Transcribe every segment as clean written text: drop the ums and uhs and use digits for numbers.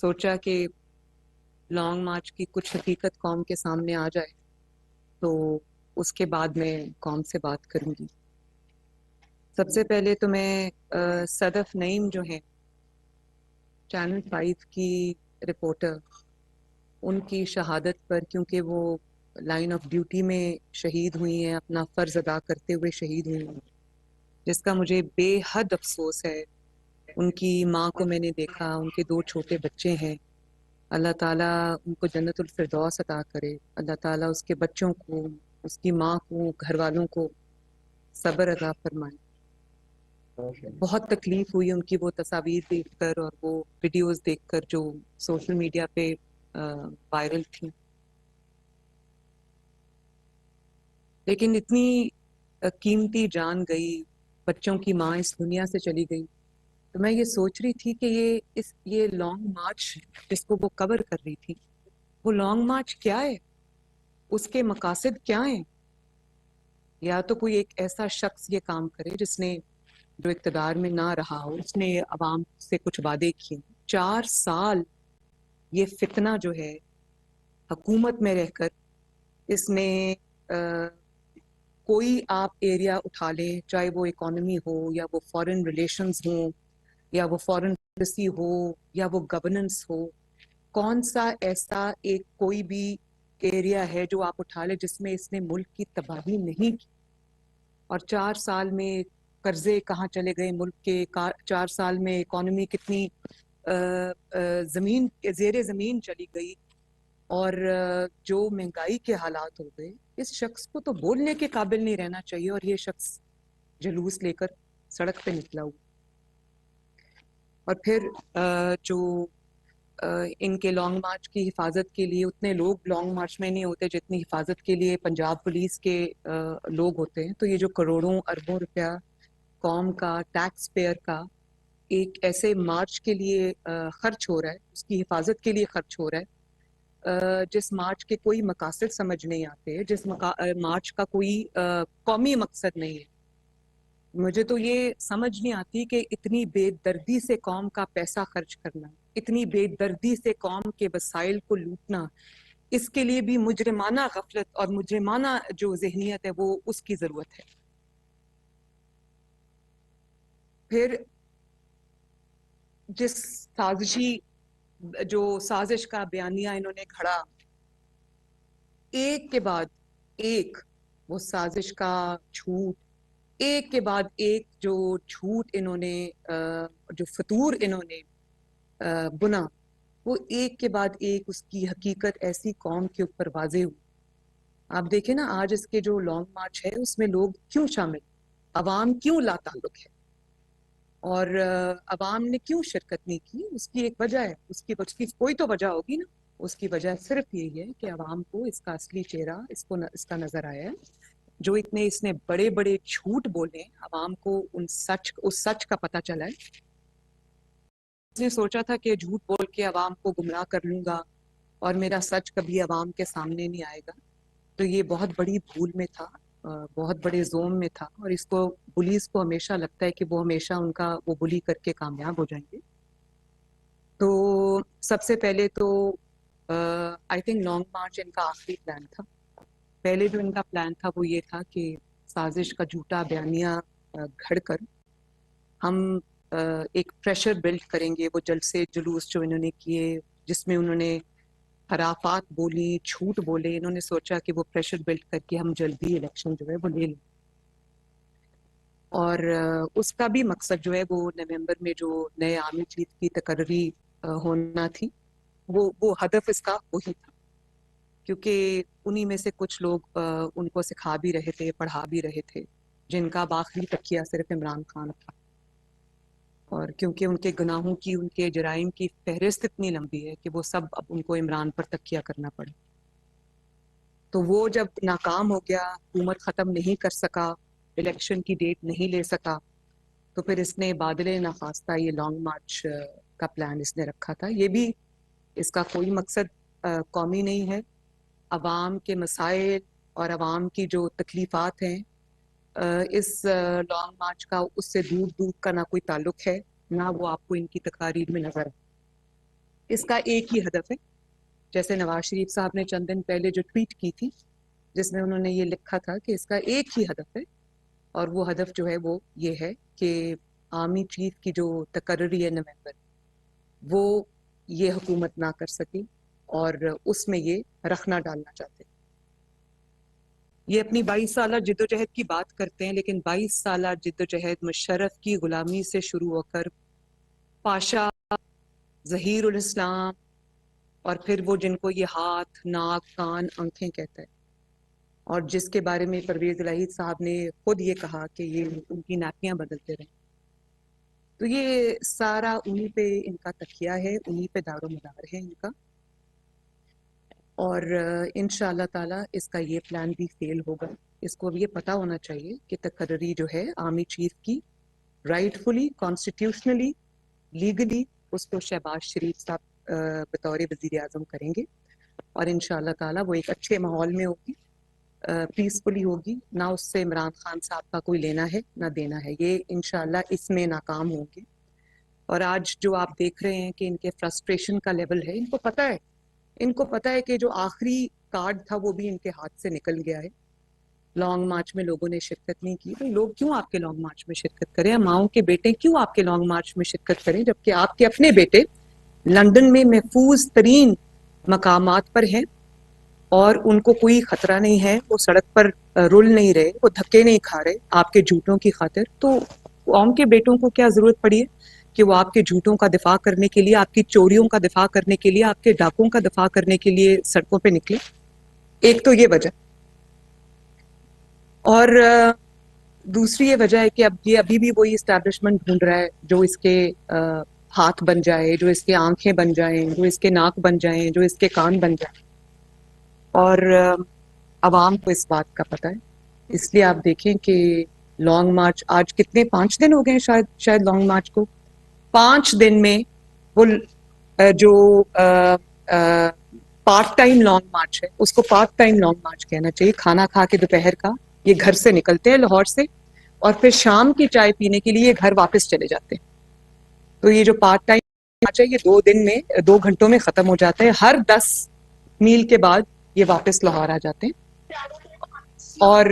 سوچا کہ long march کی کچھ حقیقت قوم کے سامنے آ جائے تو اس کے بعد میں قوم سے بات کروں گی۔ سب سے پہلے تو میں صدف نعیم جو ہیں چینل 5 کی رپورٹر، ان کی شہادت پر، کیونکہ وہ لائن آف ڈیوٹی میں شہید ہوئی ہیں، اپنا فرض ادا کرتے ہوئے شہید ہوئی ہیں، جس کا مجھے بے حد افسوس ہے۔ ان کی ماں کو میں نے دیکھا، ان کے 2 چھوٹے بچے ہیں۔ اللہ تعالیٰ ان کو جنت الفردوس عطا کرے، اللہ تعالیٰ اس کے بچوں کو، اس کی ماں کو، گھر والوں کو صبر عطا فرمائے۔ بہت تکلیف ہوئی ان کی وہ تصاویر دیکھ کر اور وہ ویڈیوز دیکھ کر جو سوشل میڈیا پہ وائرل تھیں، لیکن اتنی قیمتی جان گئی، بچوں کی ماں اس دنیا سے چلی گئی، تو میں یہ سوچ رہی تھی کہ یہ لانگ مارچ جس کو وہ کور کر رہی تھی، وہ لانگ مارچ کیا ہے، اس کے مقاصد کیا ہیں؟ یا تو کوئی ایک ایسا شخص یہ کام کرے جس نے، جو اقتدار میں نہ رہا ہو، اس نے عوام سے کچھ وعدے کیے۔ 4 سال یہ فتنہ جو ہے حکومت میں رہ کر، اس نے کوئی آپ ایریا اٹھا لیں، چاہے وہ اکانومی ہو یا وہ فارن ریلیشنز ہوں یا وہ فارن پالیسی ہو یا وہ گورننس ہو، کون سا ایسا ایک کوئی بھی ایریا ہے جو آپ اٹھا لیں جس میں اس نے ملک کی تباہی نہیں کی؟ اور 4 سال میں قرضے کہاں چلے گئے ملک کے، 4 سال میں اکانومی کتنی زمین زیر زمین چلی گئی، اور جو مہنگائی کے حالات ہو گئے۔ اس شخص کو تو بولنے کے قابل نہیں رہنا چاہیے، اور یہ شخص جلوس لے کر سڑک پہ نکلا ہوا۔ اور پھر جو ان کے لانگ مارچ کی حفاظت کے لیے، اتنے لوگ لانگ مارچ میں نہیں ہوتے جتنی حفاظت کے لیے پنجاب پولیس کے لوگ ہوتے ہیں۔ تو یہ جو کروڑوں اربوں روپیہ قوم کا، ٹیکس پیئر کا ایک ایسے مارچ کے لیے خرچ ہو رہا ہے، اس کی حفاظت کے لیے خرچ ہو رہا ہے، جس مارچ کے کوئی مقاصد سمجھ نہیں آتے، جس مارچ کا کوئی قومی مقصد نہیں ہے۔ مجھے تو یہ سمجھ نہیں آتی کہ اتنی بے دردی سے قوم کا پیسہ خرچ کرنا، اتنی بے دردی سے قوم کے وسائل کو لوٹنا، اس کے لیے بھی مجرمانہ غفلت اور مجرمانہ جو ذہنیت ہے وہ اس کی ضرورت ہے۔ پھر جس جو سازش کا بیانیہ انہوں نے گھڑا، ایک کے بعد ایک وہ سازش کا جھوٹ، ایک کے بعد ایک جو جھوٹ انہوں نے، جو فطور انہوں نے بنا، وہ ایک کے بعد ایک اس کی حقیقت ایسی قوم کے اوپر واضح ہوئی۔ آپ دیکھیں نا، آج اس کے جو لانگ مارچ ہے اس میں لوگ کیوں شامل، عوام کیوں لا تعلق ہے، اور عوام نے کیوں شرکت نہیں کی؟ اس کی ایک وجہ ہے، اس کی کوئی تو وجہ ہوگی نا۔ اس کی وجہ صرف یہی ہے کہ عوام کو اس کا اصلی چہرہ اس کا نظر آیا ہے، جو اس نے بڑے بڑے جھوٹ بولے، عوام کو اس سچ کا پتہ چلا ہے۔ اس نے سوچا تھا کہ جھوٹ بول کے عوام کو گمراہ کر لوں گا اور میرا سچ کبھی عوام کے سامنے نہیں آئے گا، تو یہ بہت بڑی بھول میں تھا، بہت بڑے زوم میں تھا، اور اس کو پولیس کو ہمیشہ لگتا ہے کہ وہ ہمیشہ ان کا وہ بلی کر کے کامیاب ہو جائیں گے۔ تو سب سے پہلے تو آئی تھنک لانگ مارچ ان کا آخری پلان تھا۔ پہلے جو ان کا پلان تھا وہ یہ تھا کہ سازش کا جھوٹا بیانیہ گھڑ کر ہم ایک پریشر بلڈ کریں گے، وہ جلسے جلوس جو انہوں نے کیے، جس میں انہوں نے خرافات بولی، جھوٹ بولے، انہوں نے سوچا کہ وہ پریشر بلڈ کر کے ہم جلدی الیکشن جو ہے وہ لے لیں، اور اس کا بھی مقصد جو ہے وہ نومبر میں جو نئے عامی چیف کی تقرری ہونا تھی، وہ ہدف اس کا وہی تھا، کیونکہ انہی میں سے کچھ لوگ ان کو سکھا بھی رہے تھے، پڑھا بھی رہے تھے، جن کا آخری تکیہ صرف عمران خان تھا، اور کیونکہ ان کے گناہوں کی، ان کے جرائم کی فہرست اتنی لمبی ہے کہ وہ سب اب ان کو عمران پر تکیہ کرنا پڑے۔ تو وہ جب ناکام ہو گیا، حکومت ختم نہیں کر سکا، الیکشن کی ڈیٹ نہیں لے سکا، تو پھر اس نے بادل نخواستہ یہ لانگ مارچ کا پلان اس نے رکھا تھا۔ یہ بھی اس کا کوئی مقصد قومی نہیں ہے، عوام کے مسائل اور عوام کی جو تکلیفات ہیں، اس لانگ مارچ کا اس سے دور دور کا نہ کوئی تعلق ہے، نہ وہ آپ کو ان کی تقاریر میں نظر ہے۔ اس کا ایک ہی ہدف ہے، جیسے نواز شریف صاحب نے چند دن پہلے جو ٹویٹ کی تھی جس میں انہوں نے یہ لکھا تھا کہ اس کا ایک ہی ہدف ہے، اور وہ ہدف جو ہے وہ یہ ہے کہ آرمی چیف کی جو تقرری ہے نومبر، وہ یہ حکومت نہ کر سکی اور اس میں یہ رخنا ڈالنا چاہتے ہیں۔ یہ اپنی 22 سالہ جد و جہد کی بات کرتے ہیں، لیکن 22 سالہ جد و جہد مشرف کی غلامی سے شروع ہو کر پاشا، ظہیر الاسلام، اور پھر وہ جن کو یہ ہاتھ، ناک، کان، آنکھیں کہتا ہے، اور جس کے بارے میں پرویز الہی صاحب نے خود یہ کہا کہ یہ ان کی ناپیاں بدلتے رہے، تو یہ سارا انہی پہ ان کا تکیہ ہے، انہی پہ دار و مدار ہے ان کا، اور انشاءاللہ تعالی اس کا یہ پلان بھی فیل ہوگا۔ اس کو اب یہ پتہ ہونا چاہیے کہ تقرری جو ہے آرمی چیف کی رائٹ فلی، کانسٹیٹیوشنلی، لیگلی اس کو شہباز شریف صاحب بطور وزیر اعظم کریں گے، اور انشاءاللہ تعالی وہ ایک اچھے ماحول میں ہوگی، پیسفلی ہوگی، نہ اس سے عمران خان صاحب کا کوئی لینا ہے نہ دینا ہے، یہ انشاءاللہ اس میں ناکام ہوں گے۔ اور آج جو آپ دیکھ رہے ہیں کہ ان کے فرسٹریشن کا لیول ہے، ان کو پتہ ہے کہ جو آخری کارڈ تھا وہ بھی ان کے ہاتھ سے نکل گیا ہے۔ لانگ مارچ میں لوگوں نے شرکت نہیں کی، تو لوگ کیوں آپ کے لانگ مارچ میں شرکت کریں؟ ماؤں کے بیٹے کیوں آپ کے لانگ مارچ میں شرکت کریں جبکہ آپ کے اپنے بیٹے لندن میں محفوظ ترین مقامات پر ہیں اور ان کو کوئی خطرہ نہیں ہے، وہ سڑک پر رول نہیں رہے، وہ دھکے نہیں کھا رہے آپ کے جھوٹوں کی خاطر؟ تو قوم کے بیٹوں کو کیا ضرورت پڑی ہے کہ وہ آپ کے جھوٹوں کا دفاع کرنے کے لیے، آپ کی چوریوں کا دفاع کرنے کے لیے، آپ کے ڈاکوں کا دفاع کرنے کے لیے سڑکوں پہ نکلے؟ ایک تو یہ وجہ، اور دوسری یہ وجہ ہے کہ اب یہ ابھی بھی وہی اسٹیبلشمنٹ ڈھونڈ رہا ہے جو اس کے ہاتھ بن جائے، جو اس کے آنکھیں بن جائیں، جو اس کے ناک بن جائیں، جو اس کے کان بن جائیں، اور عوام کو اس بات کا پتہ ہے۔ اس لیے آپ دیکھیں کہ لانگ مارچ آج کتنے 5 دن ہو گئے ہیں شاید لانگ مارچ کو، 5 دن میں وہ جو پارٹ ٹائم لانگ مارچ ہے اس کو پارٹ ٹائم لانگ مارچ کہنا چاہیے۔ کھانا کھا کے دوپہر کا یہ گھر سے نکلتے ہیں لاہور سے، اور پھر شام کی چائے پینے کے لیے گھر واپس چلے جاتے ہیں۔ تو یہ جو پارٹ ٹائم مارچ ہے یہ 2 دن میں 2 گھنٹوں میں ختم ہو جاتا ہے، ہر 10 میل کے بعد یہ واپس لاہور آ جاتے ہیں۔ اور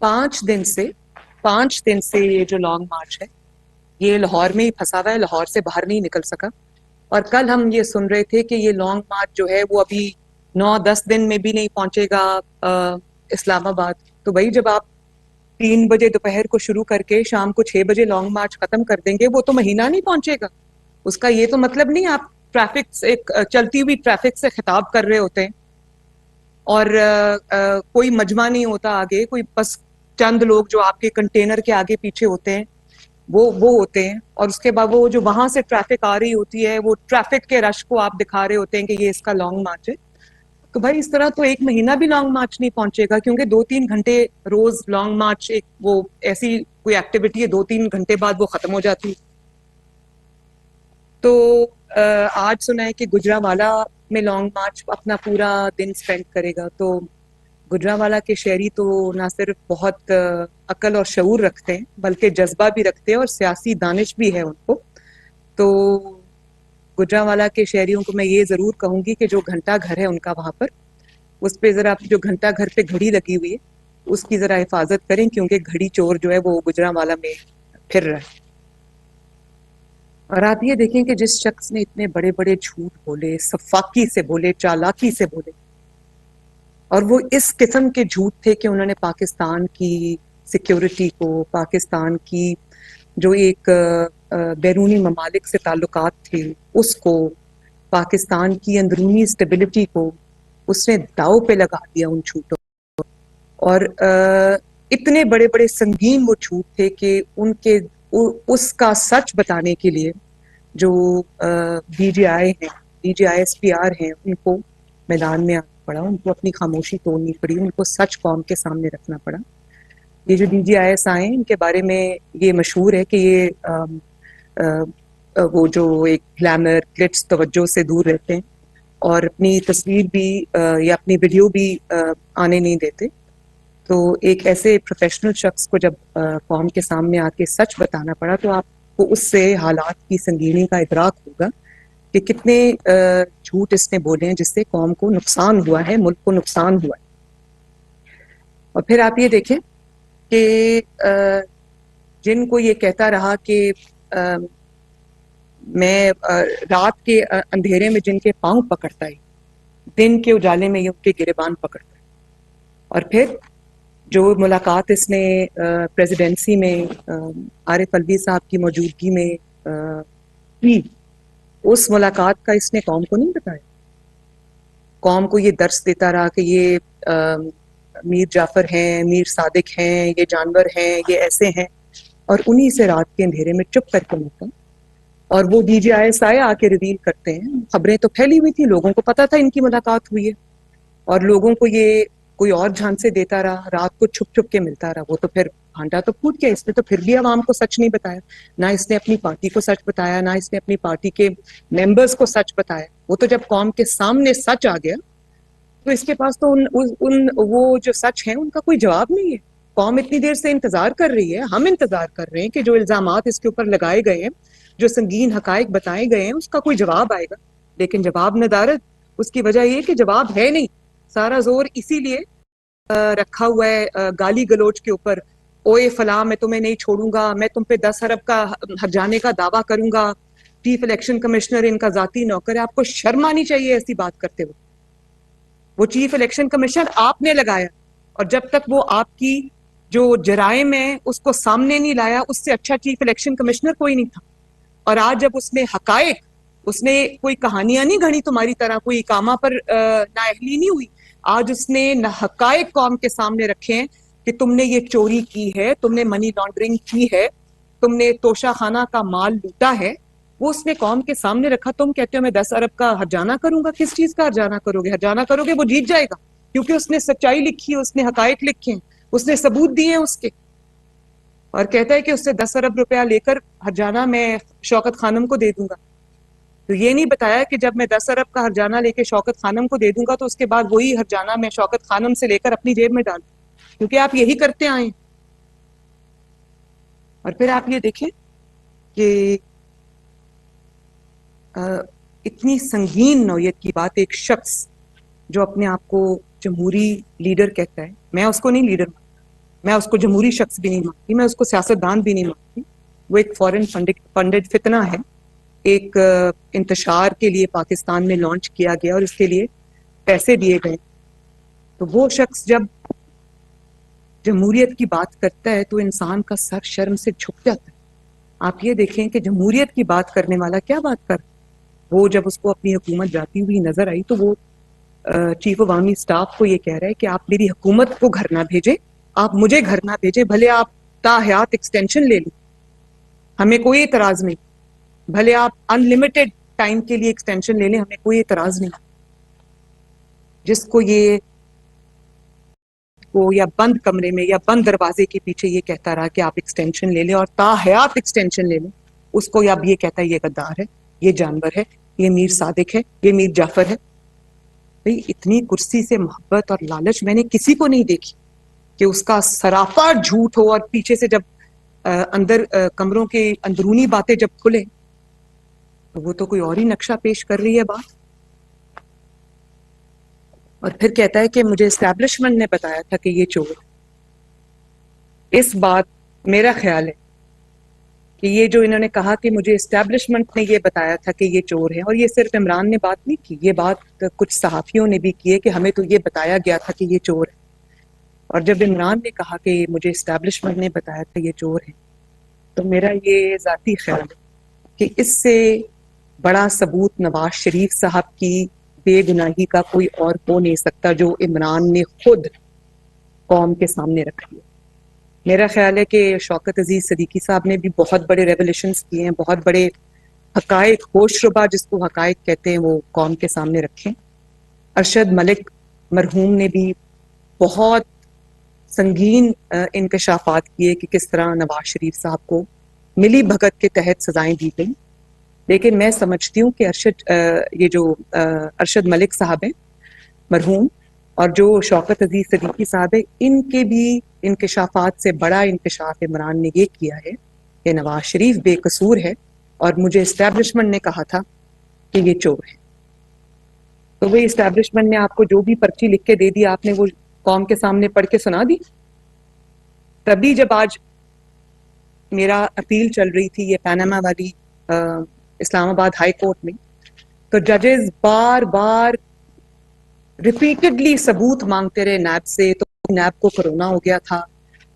5 دن سے یہ جو لانگ مارچ ہے یہ لاہور میں ہی پھنسا ہوا ہے، لاہور سے باہر نہیں نکل سکا۔ اور کل ہم یہ سن رہے تھے کہ یہ لانگ مارچ جو ہے وہ ابھی 9-10 دن میں بھی نہیں پہنچے گا اسلام آباد۔ تو بھائی جب آپ 3 بجے دوپہر کو شروع کر کے شام کو 6 بجے لانگ مارچ ختم کر دیں گے، وہ تو مہینہ نہیں پہنچے گا۔ اس کا یہ تو مطلب نہیں آپ ٹریفک سے، چلتی ہوئی ٹریفک سے خطاب کر رہے ہوتے ہیں اور کوئی مجمع نہیں ہوتا آگے، کوئی بس چند لوگ جو آپ کے کنٹینر کے آگے پیچھے ہوتے ہیں وہ ہوتے ہیں، اور اس کے بعد وہ جو وہاں سے ٹریفک آ رہی ہوتی ہے وہ ٹریفک کے رش کو آپ دکھا رہے ہوتے ہیں کہ یہ اس کا لانگ مارچ ہے۔ تو بھائی اس طرح تو 1 مہینہ بھی لانگ مارچ نہیں پہنچے گا، کیونکہ 2-3 گھنٹے روز لانگ مارچ ایک وہ ایسی کوئی ایکٹیویٹی ہے 2-3 گھنٹے بعد وہ ختم ہو جاتی ہے۔ تو آج سنا ہے کہ گجرانوالہ میں لانگ مارچ اپنا پورا دن سپینڈ کرے گا۔ تو گجرانوالہ کے شہری تو نہ صرف بہت عقل اور شعور رکھتے ہیں بلکہ جذبہ بھی رکھتے ہیں اور سیاسی دانش بھی ہے ان کو۔ تو گجرانوالہ کے شہریوں کو میں یہ ضرور کہوں گی کہ جو گھنٹہ گھر ہے ان کا وہاں پر، اس پہ ذرا جو گھنٹہ گھر پہ گھڑی لگی ہوئی ہے اس کی ذرا حفاظت کریں، کیونکہ گھڑی چور جو ہے وہ گجرانوالہ میں پھر رہا ہے۔ اور آپ یہ دیکھیں کہ جس شخص نے اتنے بڑے بڑے جھوٹ بولے، سفاکی سے بولے، چالاکی سے بولے، اور وہ اس قسم کے جھوٹ تھے کہ انہوں نے پاکستان کی سیکیورٹی کو، پاکستان کی جو ایک بیرونی ممالک سے تعلقات تھے اس کو، پاکستان کی اندرونی اسٹیبلٹی کو اس نے داؤ پہ لگا دیا ان جھوٹوں۔ اور اتنے بڑے بڑے سنگین وہ جھوٹ تھے کہ ان کے اس کا سچ بتانے کے لیے جو ڈی جی آئی ہیں، D G I S P R ہیں، ان کو میدان میں آنا پڑا، ان کو اپنی خاموشی توڑنی پڑی، ان کو سچ قوم کے سامنے رکھنا پڑا۔ یہ جو ڈی جی آئی ایس آئے ہیں ان کے بارے میں یہ مشہور ہے کہ یہ وہ جو ایک گلیمر گلٹس توجہ سے دور رہتے ہیں اور اپنی تصویر بھی یا اپنی ویڈیو بھی آنے نہیں دیتے۔ تو ایک ایسے پروفیشنل شخص کو جب قوم کے سامنے آ کے سچ بتانا پڑا تو آپ کو اس سے حالات کی سنگینی کا ادراک ہوگا کہ کتنے جھوٹ اس نے بولے ہیں جس سے قوم کو نقصان ہوا ہے، ملک کو نقصان ہوا ہے. اور پھر آپ یہ دیکھیں کہ جن کو یہ کہتا رہا کہ میں رات کے اندھیرے میں جن کے پاؤں پکڑتا ہے، دن کے اجالے میں یہ ان کے گریبان پکڑتا ہے. اور پھر جو ملاقات اس نے پریزیڈنسی میں عارف الوی صاحب کی موجودگی میں کی، اس ملاقات کا اس نے قوم کو نہیں بتایا. قوم کو یہ درس دیتا رہا کہ یہ میر جعفر ہیں، میر صادق ہیں، یہ جانور ہیں، یہ ایسے ہیں، اور انہی سے رات کے اندھیرے میں چپ کر کے ملتا. اور وہ D G I S I آ کے ریویل کرتے ہیں. خبریں تو پھیلی ہوئی تھیں، لوگوں کو پتا تھا ان کی ملاقات ہوئی ہے، اور لوگوں کو یہ کوئی اور جھانسے دیتا رہا، رات کو چھپ چھپ کے ملتا رہا. وہ تو پھر بھانڈا تو پھوٹ گیا، اس نے تو پھر بھی عوام کو سچ نہیں بتایا. نہ اس نے اپنی پارٹی کو سچ بتایا، نہ اس نے اپنی پارٹی کے ممبرز کو سچ بتایا. وہ تو جب قوم کے سامنے سچ آ گیا تو اس کے پاس تو وہ جو سچ ہیں ان کا کوئی جواب نہیں ہے. قوم اتنی دیر سے انتظار کر رہی ہے، ہم انتظار کر رہے ہیں کہ جو الزامات اس کے اوپر لگائے گئے ہیں، جو سنگین حقائق بتائے گئے ہیں، اس کا کوئی جواب آئے گا. لیکن جواب ندارت. اس کی وجہ یہ کہ جواب ہے نہیں. سارا زور اسی لیے رکھا ہوا ہے گالی گلوچ کے اوپر. اوئے فلاں میں تمہیں نہیں چھوڑوں گا، میں تم پہ 10 ارب کا ہرجانے کا دعویٰ کروں گا، چیف الیکشن کمشنر ان کا ذاتی نوکر ہے. آپ کو شرم آنی چاہیے ایسی بات کرتے ہوئے. وہ چیف الیکشن کمشنر آپ نے لگایا، اور جب تک وہ آپ کی جو جرائم ہے اس کو سامنے نہیں لایا، اس سے اچھا چیف الیکشن کمشنر کوئی نہیں تھا. اور آج جب اس نے حقائق، اس نے کوئی کہانیاں نہیں گھڑی تمہاری طرح، کوئی اقامہ پر نااہلی نہیں ہوئی. آج اس نے حقائق قوم کے سامنے رکھے ہیں کہ تم نے یہ چوری کی ہے، تم نے منی لانڈرنگ کی ہے، تم نے توشہ خانہ کا مال لوٹا ہے. وہ اس نے قوم کے سامنے رکھا. تم کہتے ہو میں 10 ارب کا ہرجانہ کروں گا. کس چیز کا ہرجانہ کرو گے؟ ہرجانہ کرو گے وہ جیت جائے گا، کیونکہ اس نے سچائی لکھی ہے، اس نے حقائق لکھے ہیں، اس نے ثبوت دیے ہیں اس کے. اور کہتا ہے کہ اس سے 10 ارب روپیہ لے کر ہرجانہ میں شوکت خانم کو دے دوں گا. تو یہ نہیں بتایا کہ جب میں 10 ارب کا ہرجانہ لے کے شوکت خانم کو دے دوں گا تو اس کے بعد وہی ہرجانہ میں شوکت خانم سے لے کر اپنی جیب میں ڈال دوں، کیونکہ آپ یہی کرتے آئے ہیں. اور پھر آپ یہ دیکھیں کہ اتنی سنگین نوعیت کی بات ایک شخص جو اپنے آپ کو جمہوری لیڈر کہتا ہے. میں اس کو نہیں لیڈر مانتی، میں اس کو جمہوری شخص بھی نہیں مانتی، میں اس کو سیاستدان بھی نہیں مانتی. وہ ایک فورن فنڈڈ فتنہ ہے، ایک انتشار کے لیے پاکستان میں لانچ کیا گیا اور اس کے لیے پیسے دیے گئے. تو وہ شخص جب جمہوریت کی بات کرتا ہے تو انسان کا سر شرم سے جھک جاتا ہے. آپ یہ دیکھیں کہ جمہوریت کی بات کرنے والا کیا بات کر، وہ جب اس کو اپنی حکومت جاتی ہوئی نظر آئی تو وہ چیف عوامی اسٹاف کو یہ کہہ رہا ہے کہ آپ میری حکومت کو گھر نہ بھیجیں، آپ مجھے گھر نہ بھیجیں، بھلے آپ تا حیات ایکسٹینشن لے لیں، ہمیں کوئی اعتراض نہیں، بھلے آپ ان لمیٹڈ ٹائم کے لیے ایکسٹینشن لے لیں، ہمیں کوئی اعتراض نہیں. جس کو یہ کو یا بند کمرے میں یا بند دروازے کے پیچھے یہ کہتا رہا کہ آپ ایکسٹینشن لے لیں اور تا حیات ایکسٹینشن لے لیں، اس کو اب یہ کہتا ہے یہ غدار ہے، یہ جانور ہے، یہ میر صادق ہے، یہ میر جعفر ہے. بھئی اتنی کرسی سے محبت اور لالچ میں نے کسی کو نہیں دیکھی کہ اس کا سراپا جھوٹ ہو، اور پیچھے سے جب اندر کمروں کے اندرونی باتیں جب کھلے تو وہ تو کوئی اور ہی نقشہ پیش کر رہی ہے بات. اور پھر کہتا ہے کہ مجھے اسٹیبلشمنٹ نے بتایا تھا کہ یہ چور. اس بات میرا خیال ہے کہ یہ جو انہوں نے کہا کہ مجھے اسٹیبلشمنٹ نے یہ بتایا تھا کہ یہ چور ہے، اور یہ صرف عمران نے بات نہیں کی، یہ بات کچھ صحافیوں نے بھی کی ہے کہ ہمیں تو یہ بتایا گیا تھا کہ یہ چور ہے. اور جب عمران نے کہا کہ مجھے اسٹیبلشمنٹ نے بتایا تھا یہ چور ہے، تو میرا یہ ذاتی خیال ہے کہ اس سے بڑا ثبوت نواز شریف صاحب کی بے گناہی کا کوئی اور ہو نہیں سکتا جو عمران نے خود قوم کے سامنے رکھی ہے. میرا خیال ہے کہ شوکت عزیز صدیقی صاحب نے بھی بہت بڑے ریولیشنز کیے ہیں، بہت بڑے حقائق، ہوش ربا جس کو حقائق کہتے ہیں، وہ قوم کے سامنے رکھیں. ارشد ملک مرحوم نے بھی بہت سنگین انکشافات کیے کہ کس طرح نواز شریف صاحب کو ملی بھگت کے تحت سزائیں دی گئیں. لیکن میں سمجھتی ہوں کہ ارشد ملک صاحب ہیں مرحوم، اور جو شوکت عزیز صدیقی صاحب ہے، ان کے بھی انکشافات سے بڑا انکشاف عمران نے یہ کیا ہے کہ نواز شریف بے قصور ہے اور مجھے اسٹیبلشمنٹ نے کہا تھا کہ یہ چور ہے. تو وہ اسٹیبلشمنٹ نے آپ کو جو بھی پرچی لکھ کے دے دی، آپ نے وہ قوم کے سامنے پڑھ کے سنا دی. تبھی جب آج میرا اپیل چل رہی تھی یہ پیناما والی اسلام آباد ہائی کورٹ میں، تو ججز بار بار ریپیٹڈلی ثبوت مانگتے رہے نیب سے. تو نیب کو کرونا ہو گیا تھا،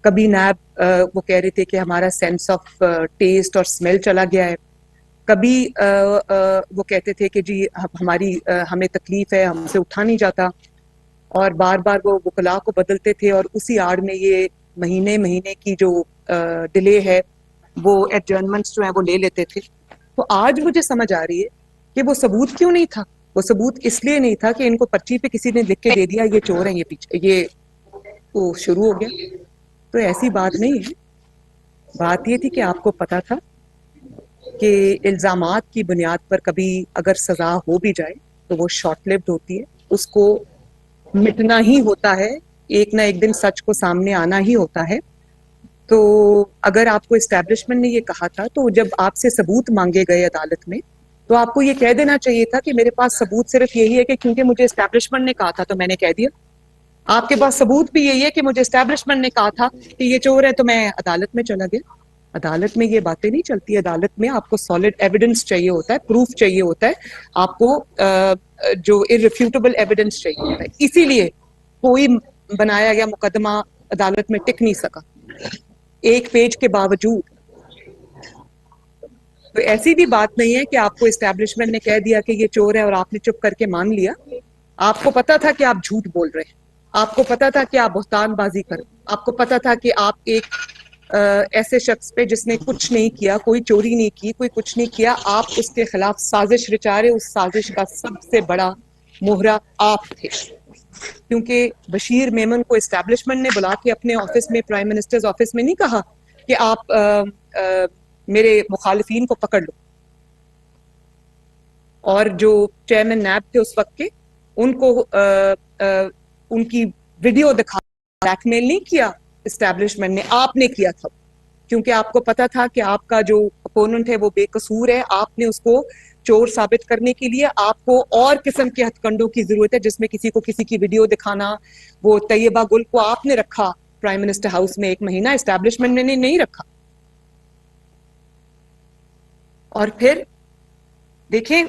کبھی نیب وہ کہہ رہے تھے کہ ہمارا سینس آف ٹیسٹ اور اسمیل چلا گیا ہے، کبھی وہ کہتے تھے کہ جی ہمیں تکلیف ہے، ہم سے اٹھا نہیں جاتا، اور بار بار وہ وکلاء کو بدلتے تھے، اور اسی آڑ میں یہ مہینے کی جو ڈیلے ہے وہ ایڈجرنمنٹس جو ہیں وہ لے لیتے تھے. تو آج مجھے سمجھ آ رہی ہے کہ وہ ثبوت کیوں نہیں تھا. وہ ثبوت اس لیے نہیں تھا کہ ان کو پرچی پہ کسی نے لکھ کے دے دیا یہ چور ہیں، یہ پیچھے یہ وہ شروع ہو گیا. تو ایسی بات نہیں ہے. بات یہ تھی کہ آپ کو پتا تھا کہ الزامات کی بنیاد پر کبھی اگر سزا ہو بھی جائے تو وہ شارٹ لیوڈ ہوتی ہے، اس کو مٹنا ہی ہوتا ہے، ایک نہ ایک دن سچ کو سامنے آنا ہی ہوتا ہے. تو اگر آپ کو اسٹیبلشمنٹ نے یہ کہا تھا تو جب آپ سے ثبوت مانگے گئے عدالت میں تو آپ کو یہ کہہ دینا چاہیے تھا کہ میرے پاس ثبوت صرف یہی ہے کہ کیونکہ مجھے اسٹیبلشمنٹ نے کہا تھا تو میں نے کہہ دیا. آپ کے پاس ثبوت بھی یہی ہے کہ مجھے اسٹیبلشمنٹ نے کہا تھا کہ یہ چور ہے تو میں عدالت میں چلا گیا. عدالت میں یہ باتیں نہیں چلتی. عدالت میں آپ کو سالڈ ایویڈنس چاہیے ہوتا ہے، پروف چاہیے ہوتا ہے، آپ کو جو ارریفیوٹیبل ایویڈنس چاہیے ہوتا ہے. اسی لیے کوئی بنایا گیا مقدمہ عدالت میں ٹک نہیں سکا ایک پیج کے باوجود. تو ایسی بھی بات نہیں ہے کہ آپ کو اسٹیبلشمنٹ نے کہہ دیا کہ یہ چور ہے اور آپ نے چپ کر کے مان لیا. آپ کو پتا تھا کہ آپ جھوٹ بول رہے ہیں، آپ کو پتا تھا کہ آپ بہتان بازی کر، آپ کو پتا تھا کہ آپ ایک ایسے شخص پہ جس نے کچھ نہیں کیا، کوئی چوری نہیں کی، کوئی کچھ نہیں کیا، آپ اس کے خلاف سازش رچا رہے. اس سازش کا سب سے بڑا مہرا آپ تھے، کیونکہ بشیر میمن کو اسٹیبلشمنٹ نے بلا کے اپنے آفس میں، پرائم منسٹرز آفس میں نہیں کہا کہ آپ میرے مخالفین کو پکڑ لو. اور جو چیئرمین نیب تھے اس وقت کے، ان کو ان کی ویڈیو دکھا بلیک میل نہیں کیا اسٹیبلشمنٹ نے، آپ نے کیا تھا. کیونکہ آپ کو پتا تھا کہ آپ کا جو اپوننٹ ہے وہ بے قصور ہے. آپ نے اس کو چور ثابت کرنے کے لیے آپ کو اور قسم کے ہتھ کنڈوں کی ضرورت ہے، جس میں کسی کو کسی کی ویڈیو دکھانا. وہ طیبہ گل کو آپ نے رکھا پرائم منسٹر ہاؤس میں 1 مہینہ، اسٹیبلشمنٹ نے نہیں رکھا. اور پھر دیکھیں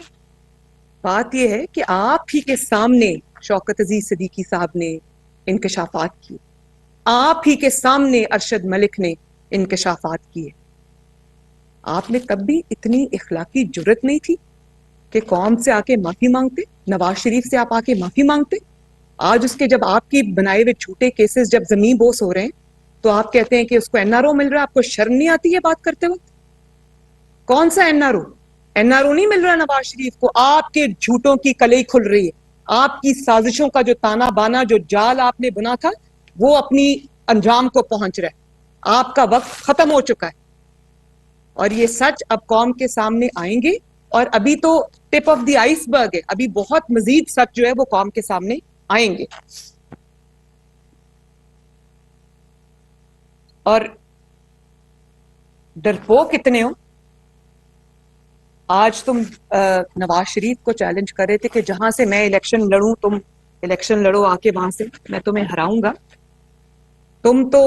بات یہ ہے کہ آپ ہی کے سامنے شوکت عزیز صدیقی صاحب نے انکشافات کی، آپ ہی کے سامنے ارشد ملک نے انکشافات کیے. آپ نے تب بھی اتنی اخلاقی جرت نہیں تھی کہ قوم سے آ کے معافی مانگتے، نواز شریف سے آپ آ کے معافی مانگتے. آج اس کے جب آپ کی بنائے ہوئے جھوٹے کیسز جب زمین بوس ہو رہے ہیں تو آپ کہتے ہیں کہ اس کو NRO مل رہا ہے. آپ کو شرم نہیں آتی ہے بات کرتے وقت؟ کون سا NRO؟ NRO نہیں مل رہا نواز شریف کو. آپ کے جھوٹوں کی کلئی کھل رہی ہے. آپ کی سازشوں کا جو تانا بانا، جو جال آپ نے بنا تھا، وہ اپنی انجام کو پہنچ رہا ہے. آپ کا وقت ختم ہو چکا ہے اور یہ سچ اب قوم کے سامنے آئیں گے. اور ابھی تو ٹپ آف دی آئس برگ ہے، ابھی بہت مزید سچ جو ہے وہ قوم کے سامنے آئیں گے. اور ڈرپوک کتنے ہو. آج تم نواز شریف کو چیلنج کر رہے تھے کہ جہاں سے میں الیکشن لڑوں، تم الیکشن لڑو آ کے وہاں سے، میں تمہیں ہراؤں گا. تم تو